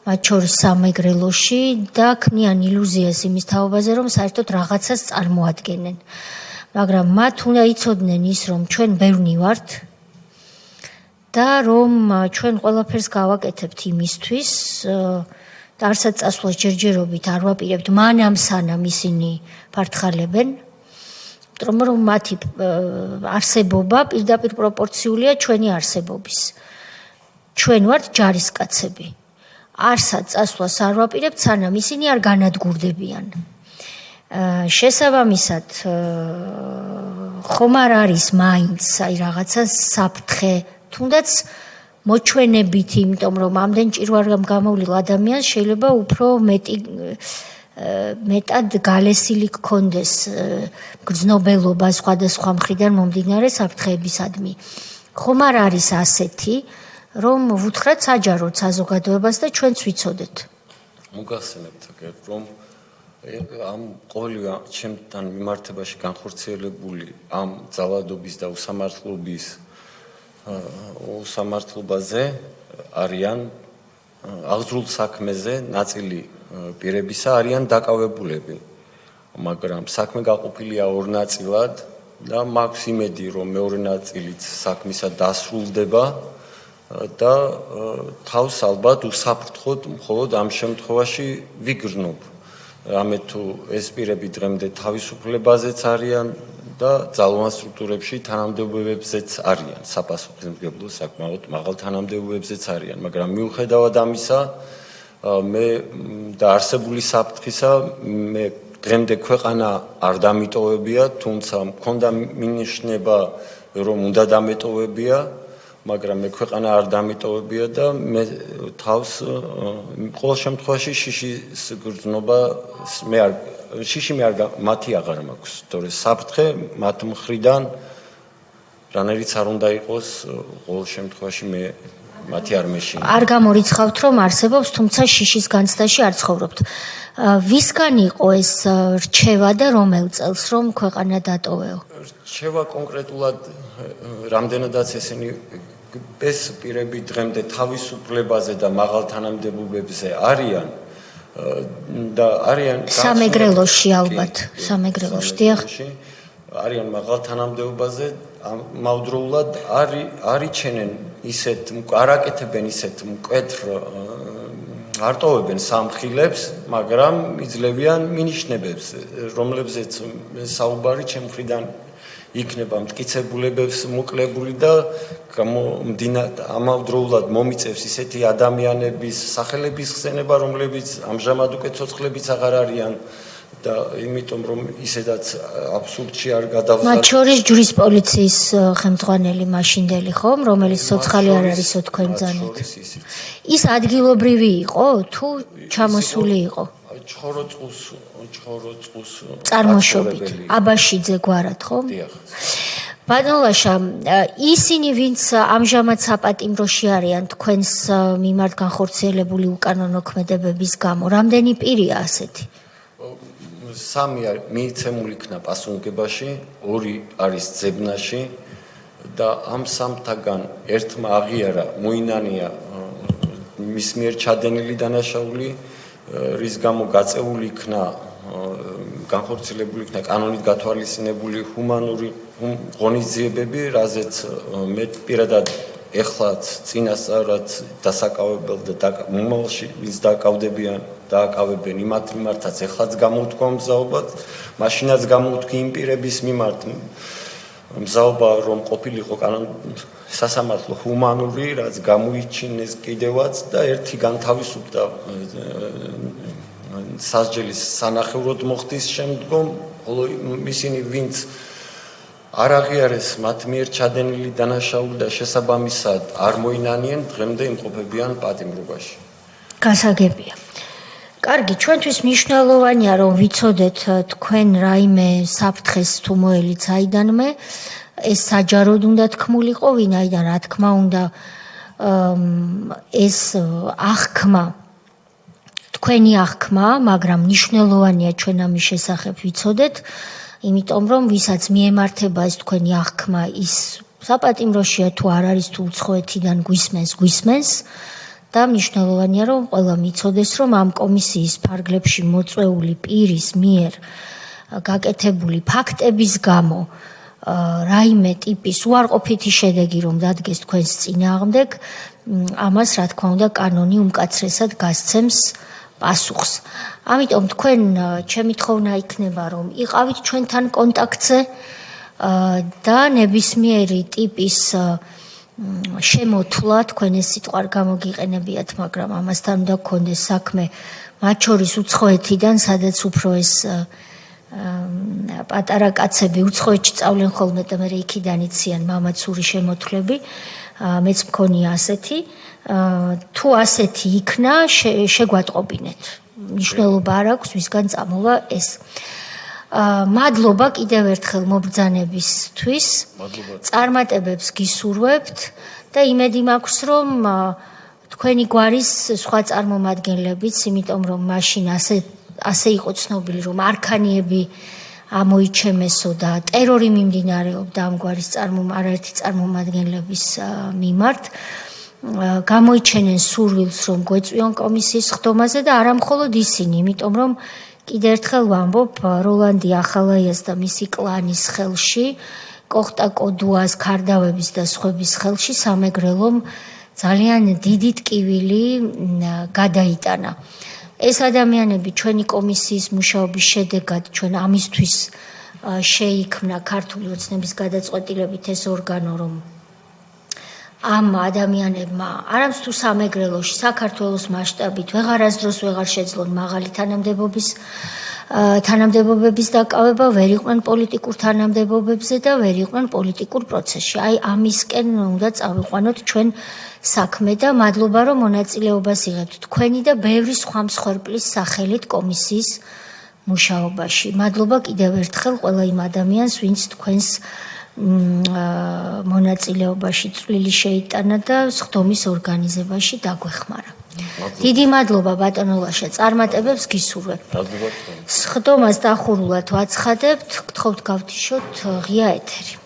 მათ შორის სამეგრელოში და ქმნიან ილუზიას იმის თაობაზე, რომ საერთოდ რაღაცას წარმოადგენენ. მაგრამ მათ უნდა იცოდნენ ის, რომ ჩვენ ბევრი ვართ და რომ ჩვენ ყველაფერს გავაკეთებთ იმისთვის და არცად წასვლას ჯერჯერობით არ ვაპირებთ მანამ სანამ ისინი ფართხალებენ, რომ მათი არსებობა პირდაპირ პროპორციულია ჩვენი არსებობის. ჩვენ ვართ ჯარისკაცები. არსად წასვლას არ ვაპირებთ სანამ ისინი არ განადგურდებიან. შესაბამისად ხომ არ არის მაინც აი რაღაცა საფრთხე თუნდაც მოჩვენებით, იმიტომ რომ ამდენ ჭირვარგამ გამოვლილ ადამიანს შეიძლება უფრო მეტად გალესილი გქონდეს გრძნობელობა სხვადასხვა მხრიდან მომდინარე საფრთხეებისადმი. ხომ არ არის ასეთი, რომ ვუთხრათ საჯაროდ საზოგადოებას და ჩვენც ვიცოდეთ. მოგახსენებთ რომ ამ ყოველივე ჩემთან მიმართებაში განხორციელებული ამ ძალადობის და უსამართლობაზე არიან აღძრულ საქმეზე ნაწილი პირებისა არიან დაკავებულები, მაგრამ საქმე გაყოფილია ორ ნაწილად და მაქვს იმედი, რომ მეორე ნაწილიც საქმისა დასრულდება და თავს ალბათ უსაფრთხოდ მხოლოდ ამ შემთხვევაში ვიგრძნობ. რამე თუ ეს პირები დღემდე თავისუფლებაზეც არიან და ძალოვან სტრუქტურებში თანამდებობებზეც არიან, საპასუხისმგებლო საკმაოდ მაღალ თანამდებობებზეც არიან, მაგრამ მიუხედავად ამისა, მე და არსებული საფრთხისა, მე დღემდე ქვეყანა არ დამიტოვებია, თუმცა მქონდა მინიშნება, რომ უნდა დამეტოვებია, მაგრამ მე ქვეყანა არ დამიტოვებია და მე თავს ყოველ შემთხვევაში შიშის გრძნობა მათი აღარ მაქვს, თორე საფრთხე მათ მხრიდან რანაირიც არ უნდა იყოს, ყოველ შემთხვევაში მე მათი არ მეშინა. არ გამორიცხავთ, რომ არსებობს, თუმცა შიშის განცდაში არ ცხოვრობთ. ვისგან იყო ეს რჩევა და რომელ წელს რომ ქვეყანა დატოვეო? რჩევა კონკრეტულად რამდენადაც ესენი ეს პირები დღემდე თავისუფლებაზე და მაღალ თანამდებობებზე არიან და არიან სამეგრელოში ალბათ, სამეგრელოში, დიახ. არიან მაღალ თანამდებობაზე, ამავდროულად არიჩენენ ისეთ, არ აკეთებენ ისეთ მკვეთრ არ ტოვებენ სამხილებს, მაგრამ იძლევიან მინიშნებებს, რომლებზეც საუბარი ჩემ მხრიდან იქნება მტკიცებულებებს მოკლებული და ამავდროულად მომიწევს ისეთი ადამიანების სახელების ხსენება, რომლებიც ამჟამად უკვე ცოცხლებიც აღარ არიან და იმიტომ რომ ისედაც აბსურდში არ გადავსა. მათ შორის ჯვრის პოლიციის ხელმძღვანელი მაშინდელი ხომ, რომელიც ცოცხალი არ არისო თქვენ ბრძანეთ. ის ადგილობრივი იყო თუ ჩამოსული იყო? ჩხოროწყუს წარმოშობით. აბაშიძე გვარად ხომ? დიახ. ბატონლაშა, ისინი ვინც ამჟამად საპატიმროში არიან თქვენს მიმართ განხორციელებული უკანონო ქმედებების გამო, რამდენი პირია ასეთი? 3 მიიცემული იქნა პასუხებაში, 2 არის ძებნაში და ამ 3-თაგან ერთმა აღიარა მოინანია მის მიერ ჩადენილი დანაშაული, რის გამო გაწეული იქნა განხორციელებული იქნა კანონით გათვალისწინებული ჰუმანური ღონისძიებები, რაზეც მე პირადად ეხლაც წინასწარად დასაკავებელ და მომავალში ვის დააკავებენ იმათ მიმართაც ეხლაც გამოვთქვა მზაობად, მაშინაც გამოვთქვი იმ პირების მიმართ მზაობა, რომ ყოფილიყო სასამართლო ჰუმანური, რაც გამოიჩინეს კიდევაც და ერთი განთავისუფლდა სასჯელის სანახევროდ მოხდის შემდგომ, ხოლო ისინი ვინც არ აღიარეს მათ მიერ ჩადენილი დანაშაული და შესაბამისად არ მოინანიენ, დღემდე იმყოფებიან პატიმრობაში. გასაგებია. კარგი, ჩვენთვის მნიშვნელოვანია რომ ვიცოდეთ თქვენ რაიმე საფრთხეს თუ მოელით საიდანმე, ეს საჯაროდ უნდა თქმულიყო, ვინაიდან რა თქმა უნდა ეს აღქმა თქვენი აღქმა, მაგრამ მნიშვნელოვანია ჩვენ ამის შესახებ ვიცოდეთ, იმიტომ რომ ვისაც მიემართება ეს თქვენი აღქმა, ის საპატიმროშია თუ არ არის თუ უცხოეთიდან გვისმენს და მნიშვნელოვანია რომ ყველა მიცოდეს რომ ამ კომისიის ფარგლებში მოწვეული პირის მიერ გაკეთებული ფაქტების გამო რაიმე ტიპის უარყოფითი შედეგი რომ დადგეს თქვენს წინააღმდეგ, ამას რა თქმა უნდა კანონი უმკაცრესად გასცემს პასუხს. ამიტომ თქვენ ჩემი თხოვნა იქნება რომ იყავით ჩვენთან კონტაქტზე და ნებისმიერი ტიპის შემოთვლა თქვენ ეს სიტყვა გამოგიყენებიათ, მაგრამ ამასთან უნდა გქონდეს საქმე, მათ შორის უცხოეთიდან, სადაც უფრო ეს პატარა კაცები უცხოეთში სწავლენ ხოლმე და მე იქიდან იციან მამაცური შემოთვლები, მეც მქონია ასეთი, თუ ასეთი იქნა, შეგვატყობინეთ. მნიშვნელობა არ აქვს, ვისგან წამოვა ეს. მადლობა კიდევ ერთხელ მობრძანებისთვის. წარმატებებს გისურვებთ და იმედი მაქვს, რომ თქვენი გვარის სხვა წარმომადგენლებიც, იმიტომ რომ მაშინ ასე იყო ცნობილი, რომ არქანიები ამოიჩემესო და ტერორი მიმდინარეობდა ამ გვარის არაერთი წარმომადგენლების მიმართ. გამოიჩენენ სურვილს, რომ გვეწვიონ კომისიის ხდომაზე და არა მხოლოდ ისინი, იმიტომ რომ კიდევ ერთხელ ვამბობ, როლანდი ახალაიას და მისი კლანის ხელში, კოხტა კოდუას, ქარდავების და სხვების ხელში სამეგრელომ ძალიან დიდი ტკივილი გადაიტანა. ეს ადამიანები ჩვენი კომისიის მუშაობის შედეგად ჩვენ ამისთვის შეიქმნა ქართული ოცნების გადაწყვეტილებით ეს ორგანო, რომ ამ ადამიანებმა არამც თუ სამეგრელოში, საქართველოს მასშტაბით ვეღარასდროს ვეღარ შეძლონ მაღალი თანამდებობების დაკავება, ვერ იყვნენ პოლიტიკურ თანამდებობებზე და ვერ იყვნენ პოლიტიკურ პროცესში. აი ამისკენ უნდა წავიყვანოთ ჩვენ საქმე და მადლობა რომ მონაწილეობას იღებთ თქვენი და ბევრი სხვა მსხვერპლის სახელით კომისიის მუშაობაში. მადლობა კიდევ ერთხელ ყველა იმ ადამიანს, ვინც თქვენს მონაწილეობაში წვლილი შეიტანა და სხდომის ორგანიზებაში დაგვეხმარა. დიდი მადლობა ბატონო ლაშა, წარმატებებს გისურვებ. სხდომას დახურულად ვაცხადებთ, გთხოვთ გავთიშოთ ღია ეთერი.